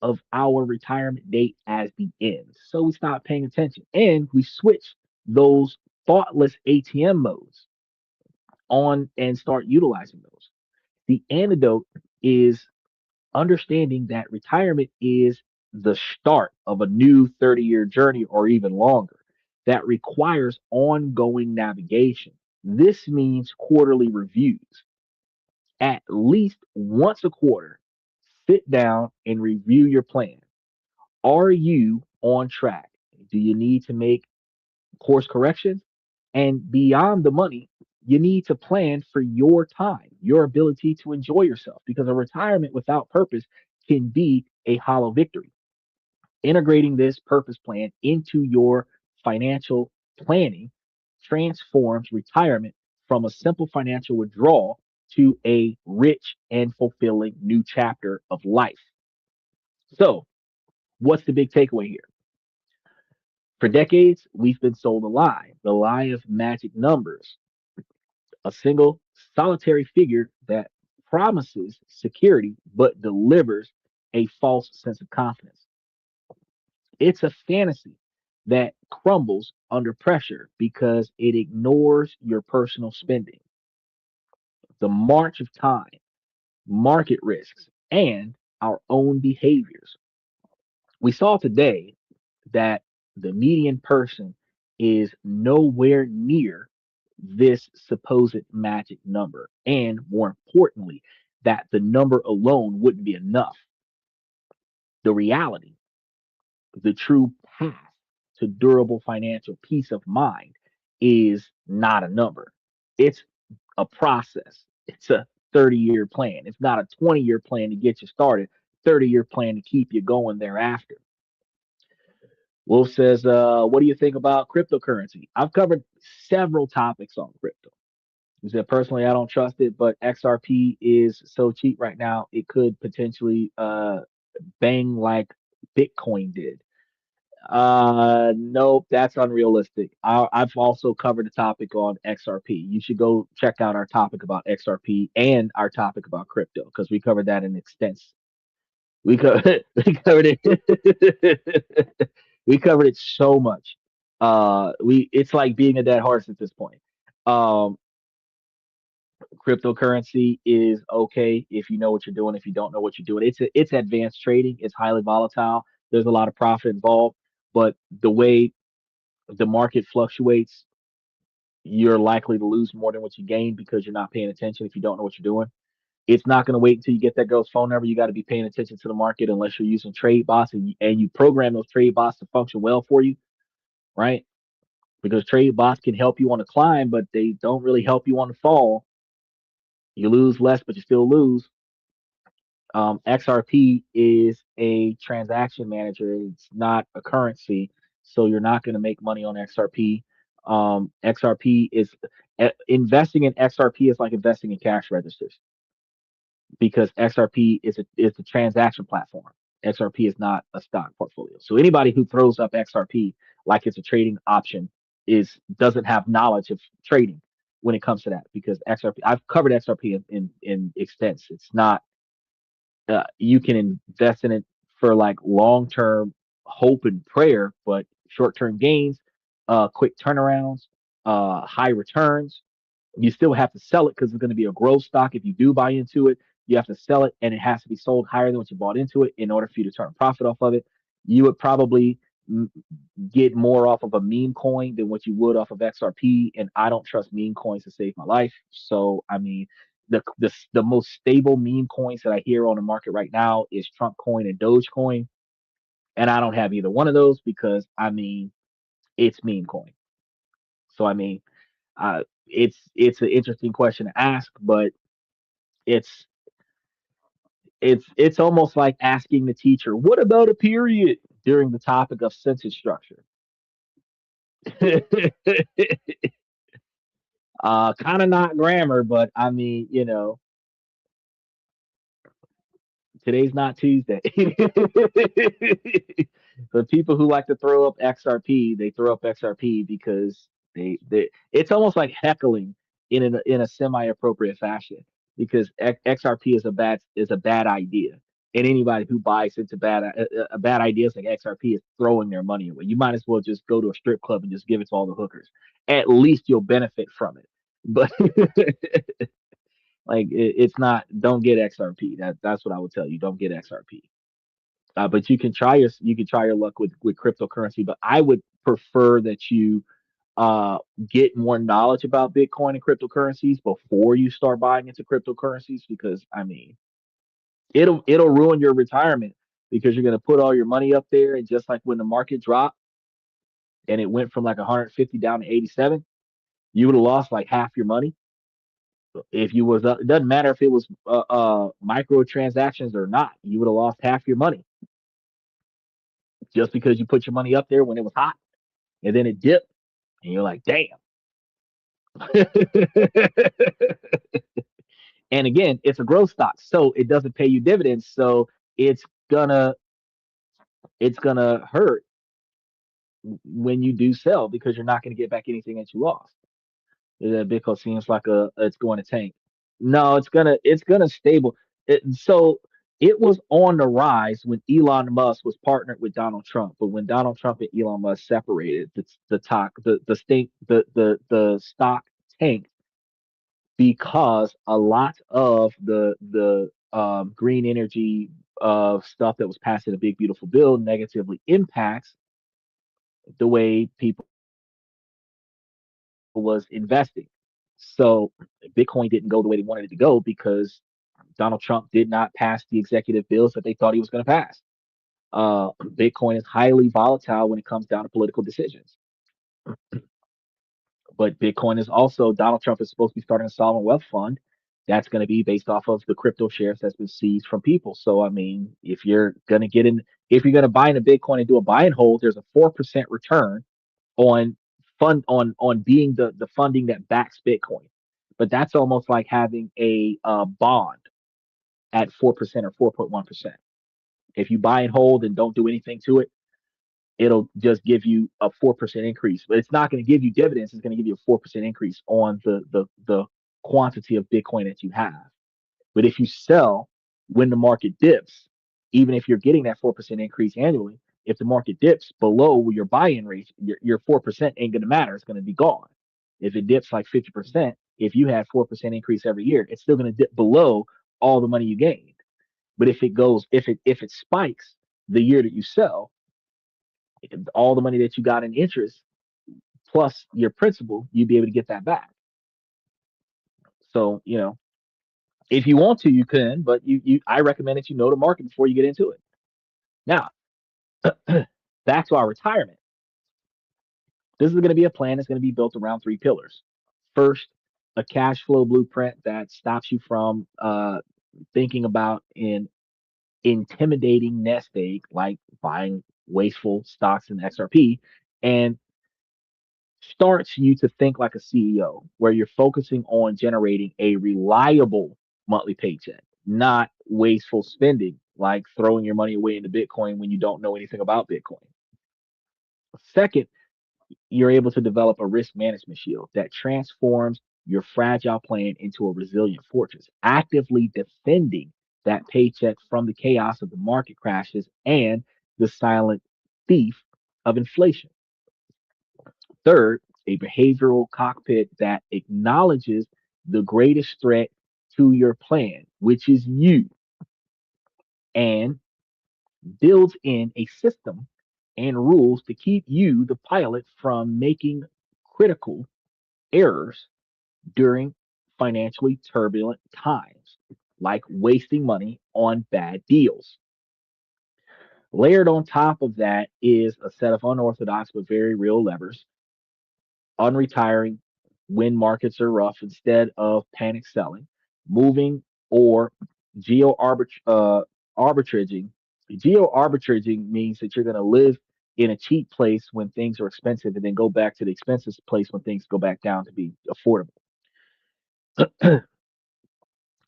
of our retirement date as the end. So we stop paying attention and we switch those thoughtless ATM modes on and start utilizing those. The antidote is understanding that retirement is the start of a new 30-year journey or even longer that requires ongoing navigation. This means quarterly reviews. At least once a quarter, sit down and review your plan. Are you on track? Do you need to make course corrections? And beyond the money, you need to plan for your time, your ability to enjoy yourself, because a retirement without purpose can be a hollow victory. Integrating this purpose plan into your financial planning transforms retirement from a simple financial withdrawal to a rich and fulfilling new chapter of life. So, what's the big takeaway here? For decades, we've been sold a lie, the lie of magic numbers, a single solitary figure that promises security but delivers a false sense of confidence. It's a fantasy that crumbles under pressure because it ignores your personal spending, the march of time, market risks, and our own behaviors. We saw today that the median person is nowhere near this supposed magic number. And more importantly, that the number alone wouldn't be enough. The reality, the true path to durable financial peace of mind is not a number. It's a process. It's a 30-year plan. It's not a 20-year plan to get you started, 30-year plan to keep you going thereafter. Wolf says, what do you think about cryptocurrency? I've covered several topics on crypto. He said, personally, I don't trust it, but XRP is so cheap right now, it could potentially bang like Bitcoin did. Nope, that's unrealistic. I've also covered a topic on XRP. You should go check out our topic about XRP and our topic about crypto because we covered that in extensive. We covered it. We covered it so much. We it's like being a dead horse at this point. Um, Cryptocurrency is okay if you know what you're doing. If you don't know what you're doing, it's advanced trading. It's highly volatile. There's a lot of profit involved, but the way the market fluctuates, you're likely to lose more than what you gain because you're not paying attention if you don't know what you're doing. It's not going to wait until you get that girl's phone number. You got to be paying attention to the market unless you're using trade bots and you program those trade bots to function well for you, right? Because trade bots can help you on the climb, but they don't really help you on the fall. You lose less, but you still lose. XRP is a transaction manager. It's not a currency, so you're not going to make money on XRP. XRP is investing in XRP is like investing in cash registers because XRP is a transaction platform. XRP is not a stock portfolio. So anybody who throws up XRP like it's a trading option is doesn't have knowledge of trading when it comes to that because XRP I've covered XRP in extents. It's not you can invest in it for like long term hope and prayer, but short term gains, quick turnarounds, high returns. You still have to sell it because it's going to be a growth stock. If you do buy into it, you have to sell it and it has to be sold higher than what you bought into it in order for you to turn a profit off of it. You would probably get more off of a meme coin than what you would off of XRP. And I don't trust meme coins to save my life. So, I mean, the most stable meme coins that I hear on the market right now is Trump coin and Dogecoin. And I don't have either one of those because, I mean, it's meme coin. So, I mean, it's an interesting question to ask, but it's it's almost like asking the teacher, "What about a period?" during the topic of sentence structure. Kind of not grammar, but I mean, today's not Tuesday. The people who like to throw up XRP, they throw up XRP because they it's almost like heckling in a semi appropriate fashion because XRP is a bad idea. And anybody who buys into bad ideas like XRP is throwing their money away. You might as well just go to a strip club and just give it to all the hookers. At least you'll benefit from it. But like it's not. Don't get XRP. That's what I would tell you. Don't get XRP. But you can try your luck with cryptocurrency. But I would prefer that you uh, get more knowledge about Bitcoin and cryptocurrencies before you start buying into cryptocurrencies, because I mean it'll ruin your retirement, because you're gonna put all your money up there, and just like when the market dropped and it went from like 150 down to 87, you would have lost like half your money. If you was it doesn't matter if it was microtransactions or not, you would have lost half your money just because you put your money up there when it was hot, and then it dipped, and you're like, damn. And again, it's a growth stock, so it doesn't pay you dividends. So it's gonna it's gonna hurt when you do sell, because you're not gonna get back anything that you lost. The Bitcoin seems like it's going to tank. No, it's gonna stable. So it was on the rise when Elon Musk was partnered with Donald Trump, but when Donald Trump and Elon Musk separated, the stock tanked, because a lot of the green energy stuff that was passed in a big beautiful bill negatively impacts the way people was investing. So Bitcoin didn't go the way they wanted it to go, because Donald Trump did not pass the executive bills that they thought he was going to pass. Bitcoin is highly volatile when it comes down to political decisions. But Bitcoin is also, Donald Trump is supposed to be starting a sovereign wealth fund that's going to be based off of the crypto shares that's been seized from people. So I mean, if you're going to buy into Bitcoin and do a buy and hold, there's a 4% return on being the funding that backs Bitcoin. But that's almost like having a bond at 4% or 4.1%. If you buy and hold and don't do anything to it, it'll just give you a 4% increase. But it's not going to give you dividends. It's going to give you a 4% increase on the quantity of Bitcoin that you have. But if you sell when the market dips, even if you're getting that 4% increase annually, if the market dips below your buy-in rate, your 4% ain't going to matter. It's going to be gone. If it dips like 50%, if you had 4% increase every year, it's still going to dip below all the money you gained. But if it spikes the year that you sell, all the money that you got in interest plus your principal, you'd be able to get that back. So, if you want to, you can, but I recommend that you know the market before you get into it. Now, back to our retirement. This is going to be a plan that's going to be built around three pillars. First, a cash flow blueprint that stops you from thinking about an intimidating nest egg like buying wasteful stocks in XRP, and starts you to think like a CEO, where you're focusing on generating a reliable monthly paycheck, not wasteful spending, like throwing your money away into Bitcoin when you don't know anything about Bitcoin. Second, you're able to develop a risk management shield that transforms your fragile plan into a resilient fortress, actively defending that paycheck from the chaos of the market crashes and the silent thief of inflation. Third, a behavioral cockpit that acknowledges the greatest threat to your plan, which is you, and builds in a system and rules to keep you, the pilot, from making critical errors during financially turbulent times, like wasting money on bad deals. Layered on top of that is a set of unorthodox but very real levers: unretiring when markets are rough instead of panic selling, moving or geo arbitraging. Geo arbitraging means that you're going to live in a cheap place when things are expensive, and then go back to the expensive place when things go back down to be affordable.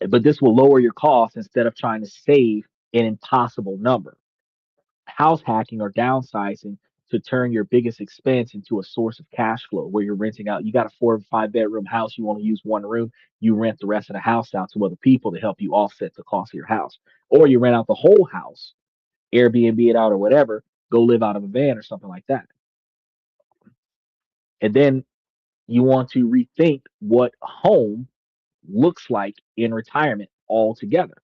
But this will lower your costs instead of trying to save an impossible number. House hacking or downsizing to turn your biggest expense into a source of cash flow, where you're renting out. You got a 4 or 5 bedroom house, you want to use one room, you rent the rest of the house out to other people to help you offset the cost of your house. Or you rent out the whole house, Airbnb it out or whatever, go live out of a van or something like that. And then you want to rethink what home looks like in retirement altogether.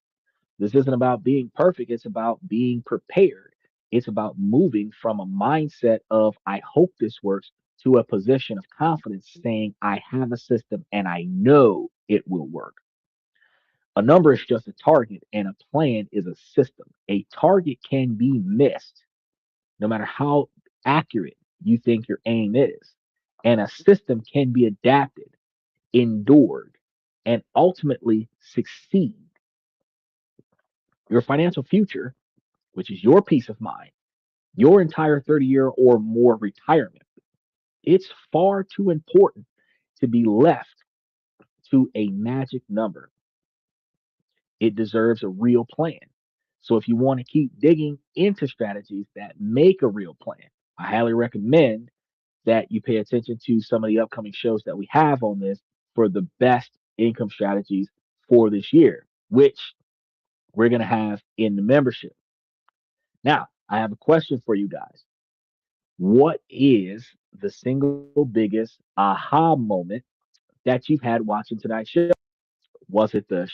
This isn't about being perfect, it's about being prepared. It's about moving from a mindset of, I hope this works, to a position of confidence saying, I have a system and I know it will work. A number is just a target, and a plan is a system. A target can be missed no matter how accurate you think your aim is. And a system can be adapted, endured, and ultimately succeed. Your financial future, which is your peace of mind, your entire 30-year or more retirement, it's far too important to be left to a magic number. It deserves a real plan. So if you want to keep digging into strategies that make a real plan, I highly recommend that you pay attention to some of the upcoming shows that we have on this for the best income strategies for this year, which we're going to have in the membership. Now, I have a question for you guys. What is the single biggest aha moment that you've had watching tonight's show? Was it the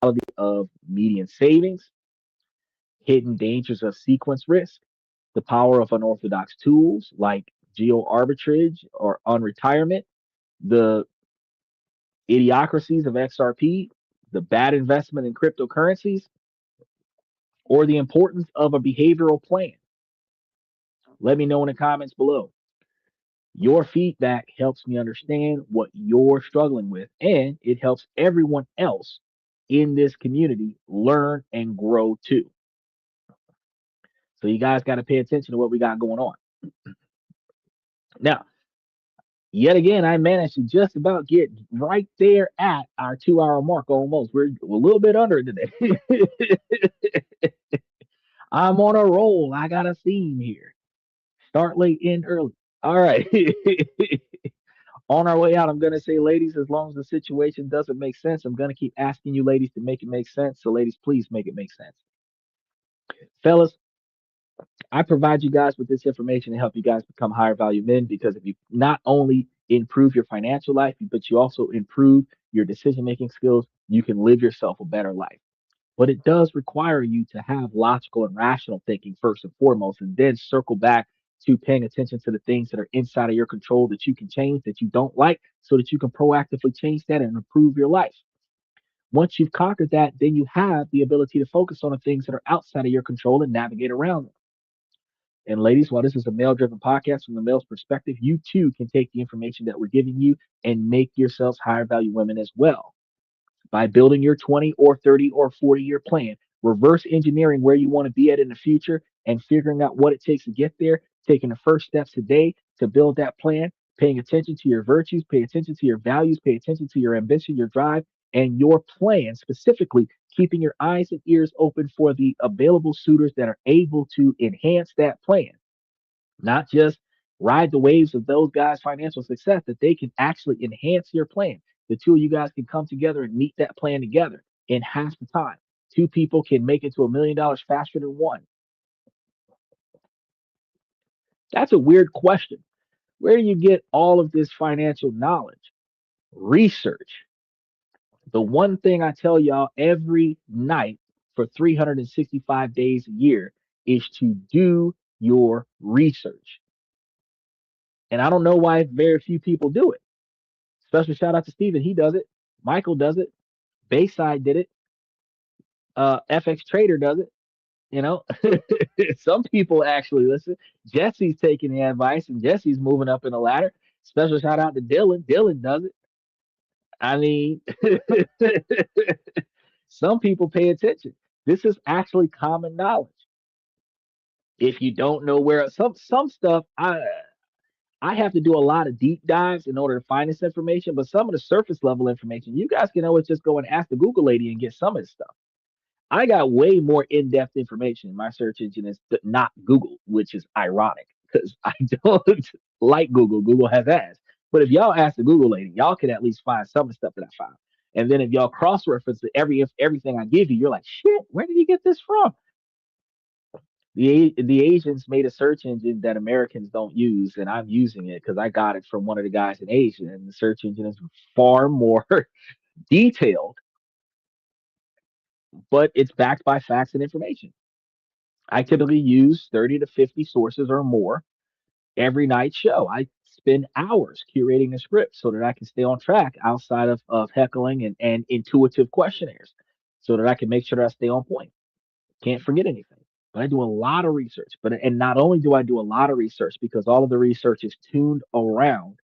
reality of median savings, hidden dangers of sequence risk, the power of unorthodox tools like geo arbitrage or unretirement, the idiocracies of XRP, the bad investment in cryptocurrencies, or the importance of a behavioral plan? Let me know in the comments below. Your feedback helps me understand what you're struggling with, and it helps everyone else in this community learn and grow too. So you guys got to pay attention to what we got going on. Now, yet again, I managed to just about get right there at our 2 hour mark almost. We're a little bit under it today. I'm on a roll. I got a theme here. Start late, end early. All right. On our way out, I'm going to say, ladies, as long as the situation doesn't make sense, I'm going to keep asking you, ladies, to make it make sense. So, ladies, please make it make sense. Fellas, I provide you guys with this information to help you guys become higher value men because if you not only improve your financial life, but you also improve your decision making skills, you can live yourself a better life. But it does require you to have logical and rational thinking first and foremost, and then circle back to paying attention to the things that are inside of your control that you can change, that you don't like, so that you can proactively change that and improve your life. Once you've conquered that, then you have the ability to focus on the things that are outside of your control and navigate around them. And ladies, while this is a male driven podcast from the male's perspective, you too can take the information that we're giving you and make yourselves higher value women as well by building your 20 or 30 or 40-year plan, reverse engineering where you want to be at in the future and figuring out what it takes to get there, taking the first steps today to build that plan, paying attention to your virtues, pay attention to your values, pay attention to your ambition, your drive, and your plan, specifically keeping your eyes and ears open for the available suitors that are able to enhance that plan, not just ride the waves of those guys' financial success, that they can actually enhance your plan. The two of you guys can come together and meet that plan together in half the time. Two people can make it to $1 million faster than one. That's a weird question. Where do you get all of this financial knowledge? Research. The one thing I tell y'all every night for 365 days a year is to do your research. And I don't know why very few people do it. Special shout out to Steven. He does it. Michael does it. Bayside did it. FX Trader does it. You know, some people actually listen. Jesse's taking the advice and Jesse's moving up in the ladder. Special shout out to Dylan. Dylan does it. I mean, some people pay attention. This is actually common knowledge. If you don't know where some stuff, I have to do a lot of deep dives in order to find this information, but some of the surface level information, you guys can always just go and ask the Google lady and get some of this stuff. I got way more in depth information. My search engine is not Google, which is ironic because I don't like Google. Google has ads. But if y'all ask the Google lady, y'all can at least find some of the stuff that I found. And then if y'all cross reference everything I give you, you're like, shit, where did you get this from? The Asians made a search engine that Americans don't use, and I'm using it because I got it from one of the guys in Asia, and the search engine is far more detailed, but it's backed by facts and information. I typically use 30 to 50 sources or more every night show. I spend hours curating a script so that I can stay on track outside of heckling and intuitive questionnaires so that I can make sure that I stay on point. Can't forget anything. But I do a lot of research. And not only do I do a lot of research because all of the research is tuned around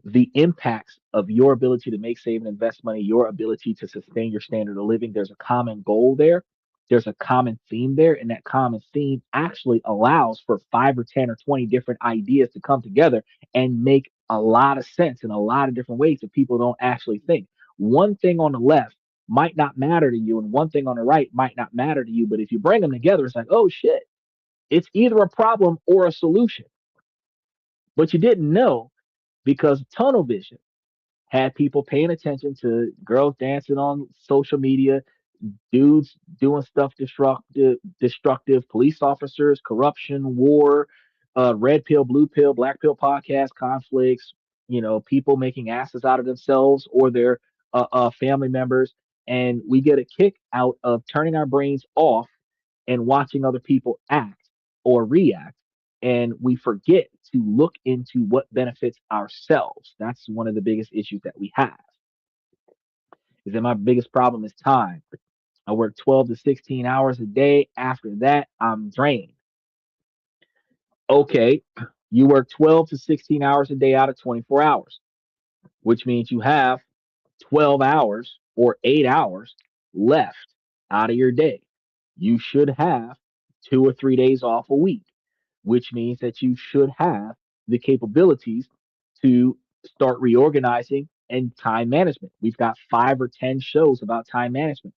the impacts of your ability to make, save, and invest money, your ability to sustain your standard of living. There's a common goal there. There's a common theme there. And that common theme actually allows for 5 or 10 or 20 different ideas to come together and make a lot of sense in a lot of different ways that people don't actually think. One thing on the left might not matter to you, and one thing on the right might not matter to you. But if you bring them together, it's like, oh shit, it's either a problem or a solution. But you didn't know because tunnel vision had people paying attention to girls dancing on social media, dudes doing stuff destructive, police officers, corruption, war, red pill, blue pill, black pill podcast conflicts, people making asses out of themselves or their family members. And we get a kick out of turning our brains off and watching other people act or react. And we forget to look into what benefits ourselves. That's one of the biggest issues that we have. Is that my biggest problem is time. I work 12 to 16 hours a day. After that, I'm drained. Okay, you work 12 to 16 hours a day out of 24 hours, which means you have 12 hours or 8 hours left out of your day. You should have 2 or 3 days off a week, which means that you should have the capabilities to start reorganizing and time management. We've got 5 or 10 shows about time management,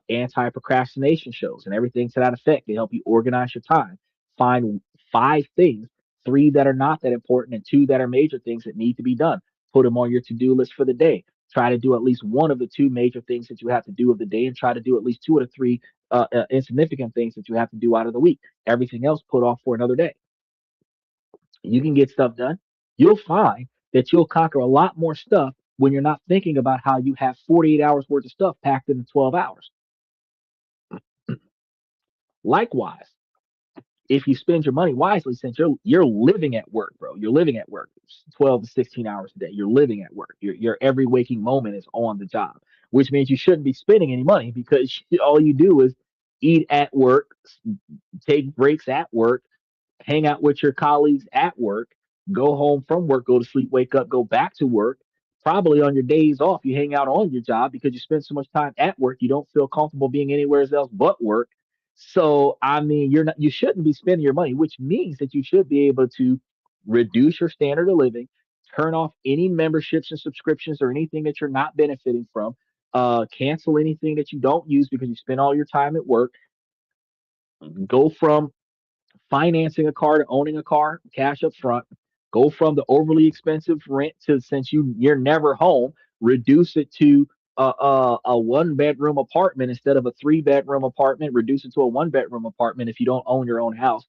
anti procrastination shows, and everything to that effect. They help you organize your time. Find 5 things, 3 that are not that important, and 2 that are major things that need to be done. Put them on your to do list for the day. Try to do at least one of the 2 major things that you have to do of the day, and try to do at least 2 or 3 insignificant things that you have to do out of the week. Everything else put off for another day. You can get stuff done. You'll find that you'll conquer a lot more stuff when you're not thinking about how you have 48 hours worth of stuff packed into 12 hours. Likewise, if you spend your money wisely, since you're living at work, bro, you're living at work 12 to 16 hours a day. You're living at work. Your every waking moment is on the job, which means you shouldn't be spending any money because all you do is eat at work, take breaks at work, hang out with your colleagues at work, go home from work, go to sleep, wake up, go back to work. Probably on your days off, you hang out on your job because you spend so much time at work, you don't feel comfortable being anywhere else but work. So, I mean, you shouldn't be spending your money, which means that you should be able to reduce your standard of living, turn off any memberships and subscriptions or anything that you're not benefiting from, cancel anything that you don't use because you spend all your time at work, go from financing a car to owning a car, cash up front, go from the overly expensive rent to since you're never home, reduce it to a 1 bedroom apartment instead of a 3 bedroom apartment, reduce it to a 1 bedroom apartment if you don't own your own house,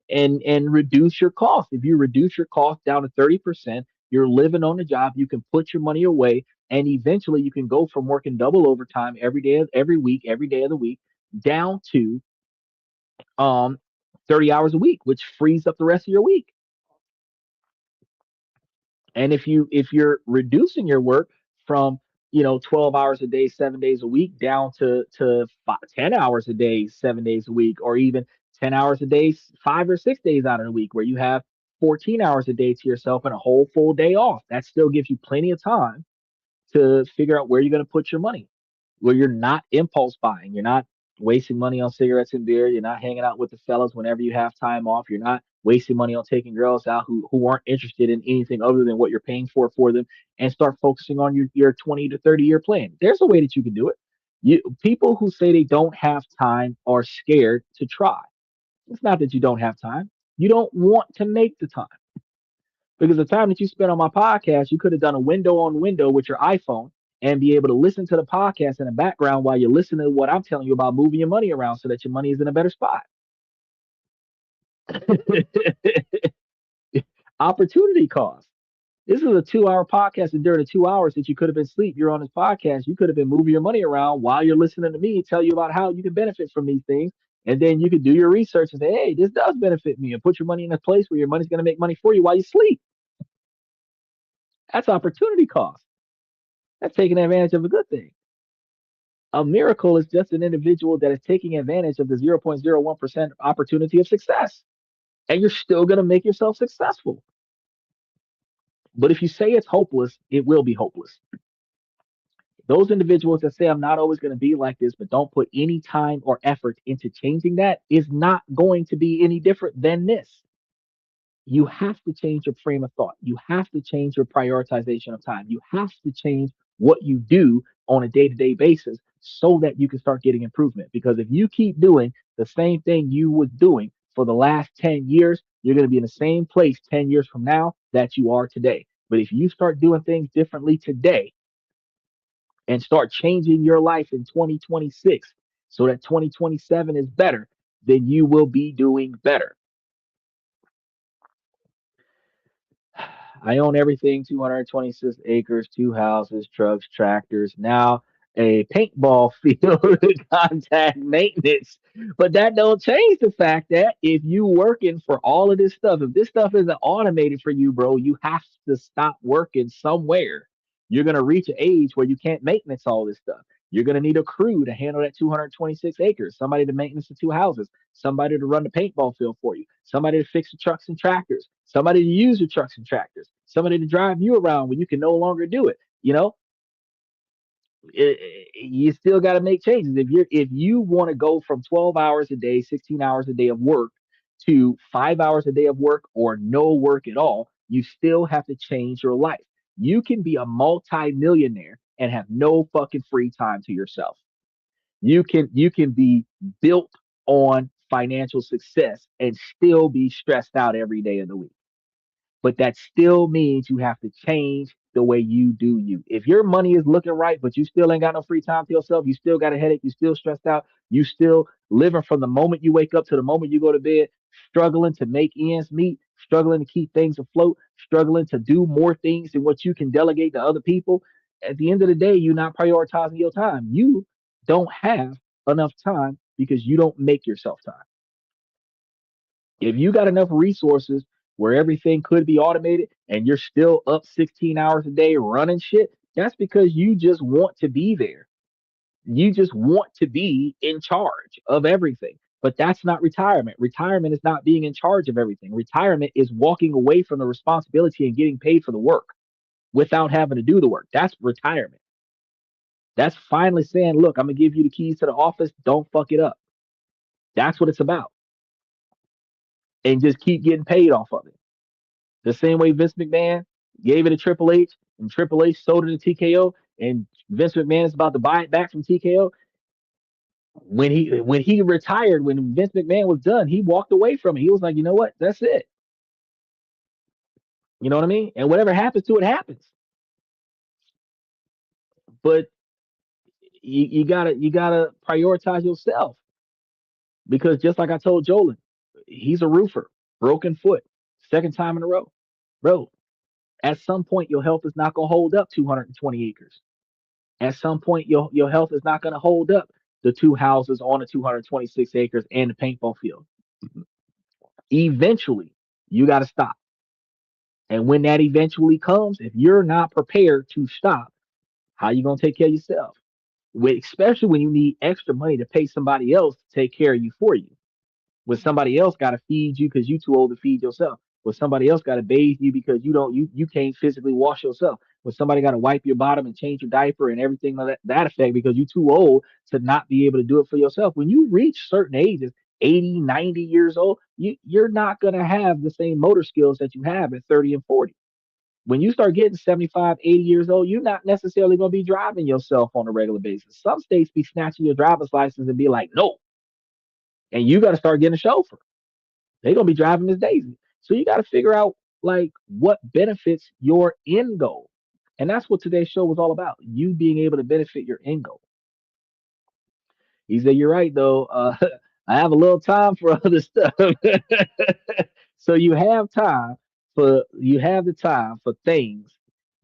and reduce your cost. If you reduce your cost down to 30%, you're living on the job, you can put your money away, and eventually you can go from working double overtime every day, every week, every day of the week, down to um 30 hours a week, which frees up the rest of your week. And if you're reducing your work from 12 hours a day, 7 days a week, down to 10 hours a day, 7 days a week, or even 10 hours a day, 5 or 6 days out of the week, where you have 14 hours a day to yourself and a whole full day off, that still gives you plenty of time to figure out where you're going to put your money, where you're not impulse buying, you're not wasting money on cigarettes and beer, you're not hanging out with the fellas whenever you have time off, you're not wasting money on taking girls out who aren't interested in anything other than what you're paying for them, and start focusing on your 20 to 30 year plan. There's a way that you can do it. People who say they don't have time are scared to try. It's not that you don't have time. You don't want to make the time. Because the time that you spent on my podcast, you could have done a window on window with your iPhone and be able to listen to the podcast in the background while you're listening to what I'm telling you about moving your money around so that your money is in a better spot. Opportunity cost. This is a 2 hour podcast, and during the 2 hours that you could have been asleep, you're on this podcast. You could have been moving your money around while you're listening to me tell you about how you can benefit from these things. And then you could do your research and say, hey, this does benefit me, and put your money in a place where your money's going to make money for you while you sleep. That's opportunity cost. That's taking advantage of a good thing. A miracle is just an individual that is taking advantage of the 0.01% opportunity of success. And you're still going to make yourself successful. But if you say it's hopeless, it will be hopeless. Those individuals that say I'm not always going to be like this, but don't put any time or effort into changing that, is not going to be any different than this. You have to change your frame of thought. You have to change your prioritization of time. You have to change what you do on a day to day basis so that you can start getting improvement. Because if you keep doing the same thing you was doing for the last 10 years, you're going to be in the same place 10 years from now that you are today. But if you start doing things differently today and start changing your life in 2026 so that 2027 is better, then you will be doing better. I own everything 226 acres, two houses, trucks, tractors, now a paintball field with contact maintenance. But that don't change the fact that if you working for all of this stuff, if this stuff isn't automated for you, bro, you have to stop working somewhere. You're gonna reach an age where you can't maintenance all this stuff. You're gonna need a crew to handle that 226 acres, somebody to maintenance the two houses, somebody to run the paintball field for you, somebody to fix the trucks and tractors, somebody to use your trucks and tractors, somebody to drive you around when you can no longer do it. You still got to make changes. If you want to go from 12 hours a day, 16 hours a day of work to 5 hours a day of work or no work at all, you still have to change your life. You can be a multi-millionaire and have no fucking free time to yourself. You can be built on financial success and still be stressed out every day of the week. But that still means you have to change the way you do you. If your money is looking right, but you still ain't got no free time to yourself, you still got a headache, you still stressed out, you still living from the moment you wake up to the moment you go to bed, struggling to make ends meet, struggling to keep things afloat, struggling to do more things than what you can delegate to other people. At the end of the day, you're not prioritizing your time. You don't have enough time because you don't make yourself time. If you got enough resources where everything could be automated and you're still up 16 hours a day running shit, that's because you just want to be there. You just want to be in charge of everything. But that's not retirement. Retirement is not being in charge of everything. Retirement is walking away from the responsibility and getting paid for the work without having to do the work. That's retirement. That's finally saying, look, I'm going to give you the keys to the office. Don't fuck it up. That's what it's about. And just keep getting paid off of it. The same way Vince McMahon gave it to Triple H and Triple H sold it to TKO and Vince McMahon is about to buy it back from TKO. When he retired, when Vince McMahon was done, he walked away from it. He was like, you know what? That's it. You know what I mean? And whatever happens to it happens. But you gotta prioritize yourself because just like I told Jolin, he's a roofer, broken foot, second time in a row. Bro, at some point your health is not gonna hold up 220 acres. At some point, your health is not going to hold up the two houses on the 226 acres and the paintball field. Eventually, you got to stop. And when that eventually comes, if you're not prepared to stop, how you going to take care of yourself? Especially when you need extra money to pay somebody else to take care of you for you. When somebody else got to feed you because you too old to feed yourself. When somebody else got to bathe you because you can't physically wash yourself. When somebody got to wipe your bottom and change your diaper and everything like that effect because you're too old to not be able to do it for yourself. When you reach certain ages, 80, 90 years old, you're not going to have the same motor skills that you have at 30 and 40. When you start getting 75, 80 years old, you're not necessarily going to be driving yourself on a regular basis. Some states be snatching your driver's license and be like, no. And you got to start getting a chauffeur. They're gonna be driving Miss Daisy. So you got to figure out like what benefits your end goal. And that's what today's show was all about. You being able to benefit your end goal. He said, you're right though. I have a little time for other stuff. So you have time you have the time for things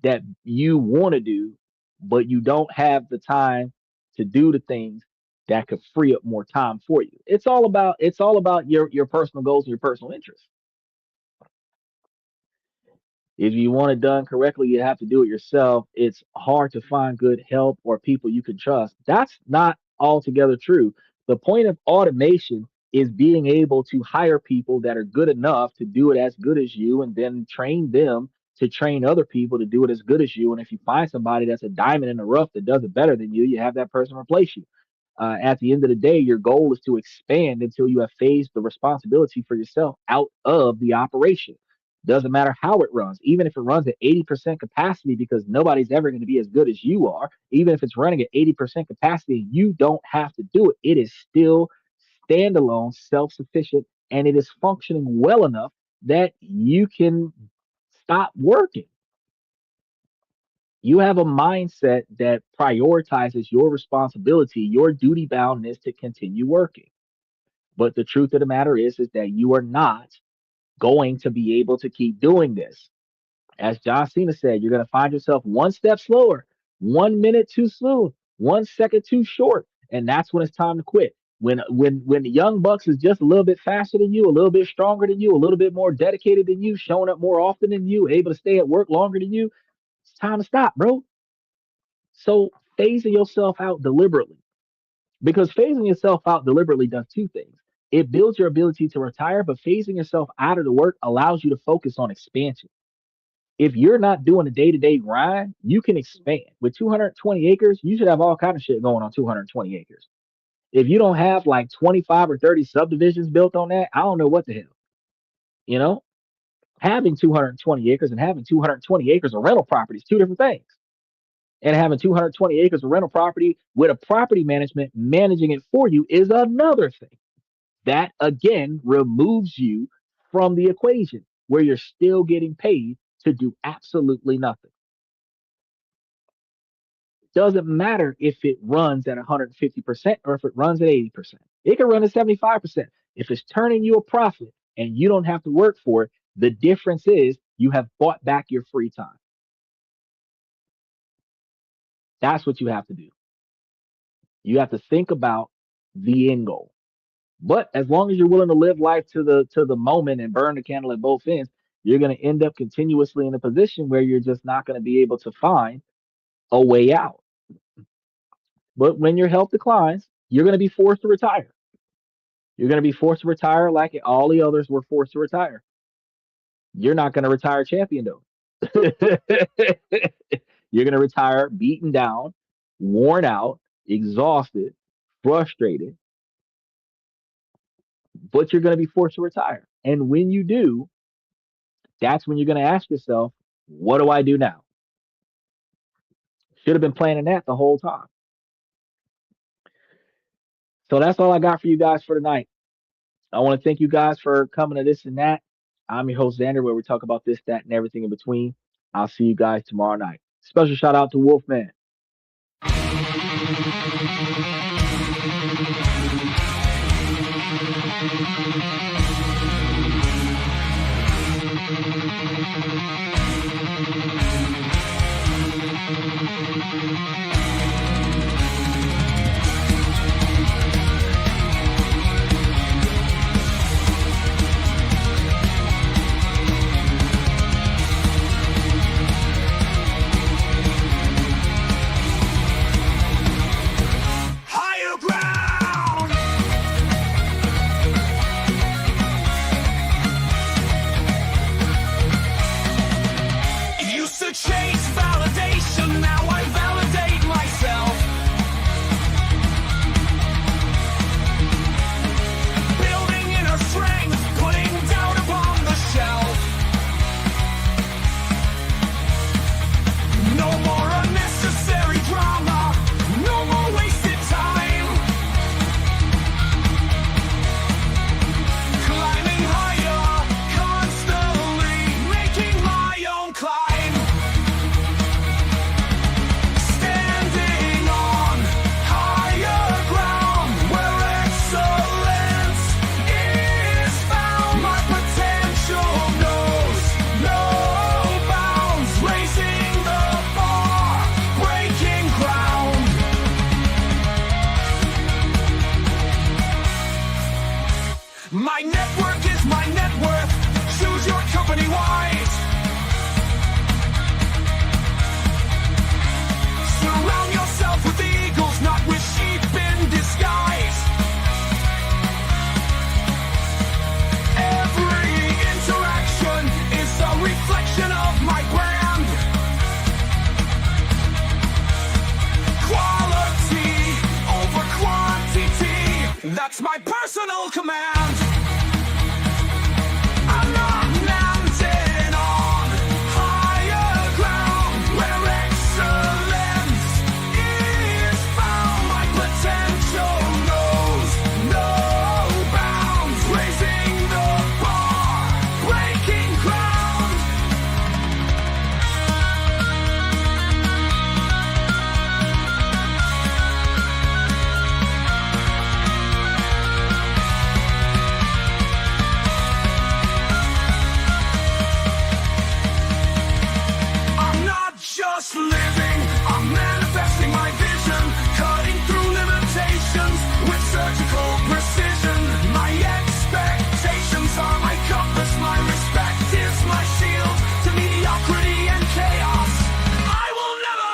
that you want to do, but you don't have the time to do the things that could free up more time for you. It's all about your personal goals and your personal interests. If you want it done correctly, you have to do it yourself. It's hard to find good help or people you can trust. That's not altogether true. The point of automation is being able to hire people that are good enough to do it as good as you and then train them to train other people to do it as good as you. And if you find somebody that's a diamond in the rough that does it better than you have that person replace you. At the end of the day, your goal is to expand until you have phased the responsibility for yourself out of the operation. Doesn't matter how it runs, even if it runs at 80% capacity, because nobody's ever going to be as good as you are. Even if it's running at 80% capacity, you don't have to do it. It is still standalone, self sufficient, and it is functioning well enough that you can stop working. You have a mindset that prioritizes your responsibility, your duty boundness to continue working. But the truth of the matter is that you are not going to be able to keep doing this. As John Cena said, you're going to find yourself one step slower, 1 minute too soon, 1 second too short, and that's when it's time to quit. When the young bucks is just a little bit faster than you, a little bit stronger than you, a little bit more dedicated than you, showing up more often than you, able to stay at work longer than you, it's time to stop, bro. So phasing yourself out deliberately, because phasing yourself out deliberately does two things. It builds your ability to retire, but phasing yourself out of the work allows you to focus on expansion. If you're not doing the day-to-day grind, you can expand. With 220 acres, you should have all kind of shit going on 220 acres. If you don't have like 25 or 30 subdivisions built on that, I don't know what the hell. You know, having 220 acres and having 220 acres of rental property is two different things. And having 220 acres of rental property with a property management managing it for you is another thing. That again removes you from the equation where you're still getting paid to do absolutely nothing. Doesn't matter if it runs at 150% or if it runs at 80%. It can run at 75%. If it's turning you a profit and you don't have to work for it, the difference is you have bought back your free time. That's what you have to do. You have to think about the end goal. But as long as you're willing to live life to the moment and burn the candle at both ends, you're going to end up continuously in a position where you're just not going to be able to find a way out. But when your health declines, you're going to be forced to retire. You're going to be forced to retire like all the others were forced to retire. You're not going to retire champion though. You're going to retire beaten down, worn out, exhausted, frustrated, but you're going to be forced to retire. And when you do, that's when you're going to ask yourself, what do I do now? Should have been planning that the whole time. So that's all I got for you guys for tonight. I want to thank you guys for coming to this and that. I'm your host, Xander, where we talk about this, that, and everything in between. I'll see you guys tomorrow night. Special shout out to Wolfman. Higher ground! Used to chase validation, now I validate That's my personal command. I'm not mounted on higher ground where excellence is found. My potential knows no bounds, raising the bar, breaking ground. I'm not just living, I'm manifesting my vision, cutting through limitations with surgical precision. My expectations are my compass, my respect is my shield to mediocrity and chaos. I will never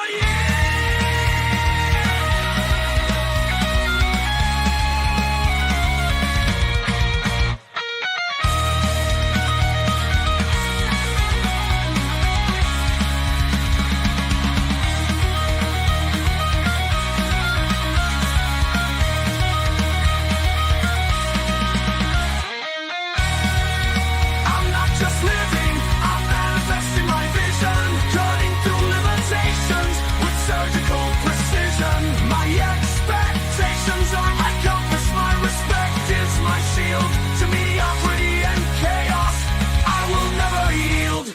I'm not just living, I'm manifesting my vision, cutting through limitations with surgical precision. My expectations are my compass, my respect is my shield to mediocrity and chaos. I will never yield.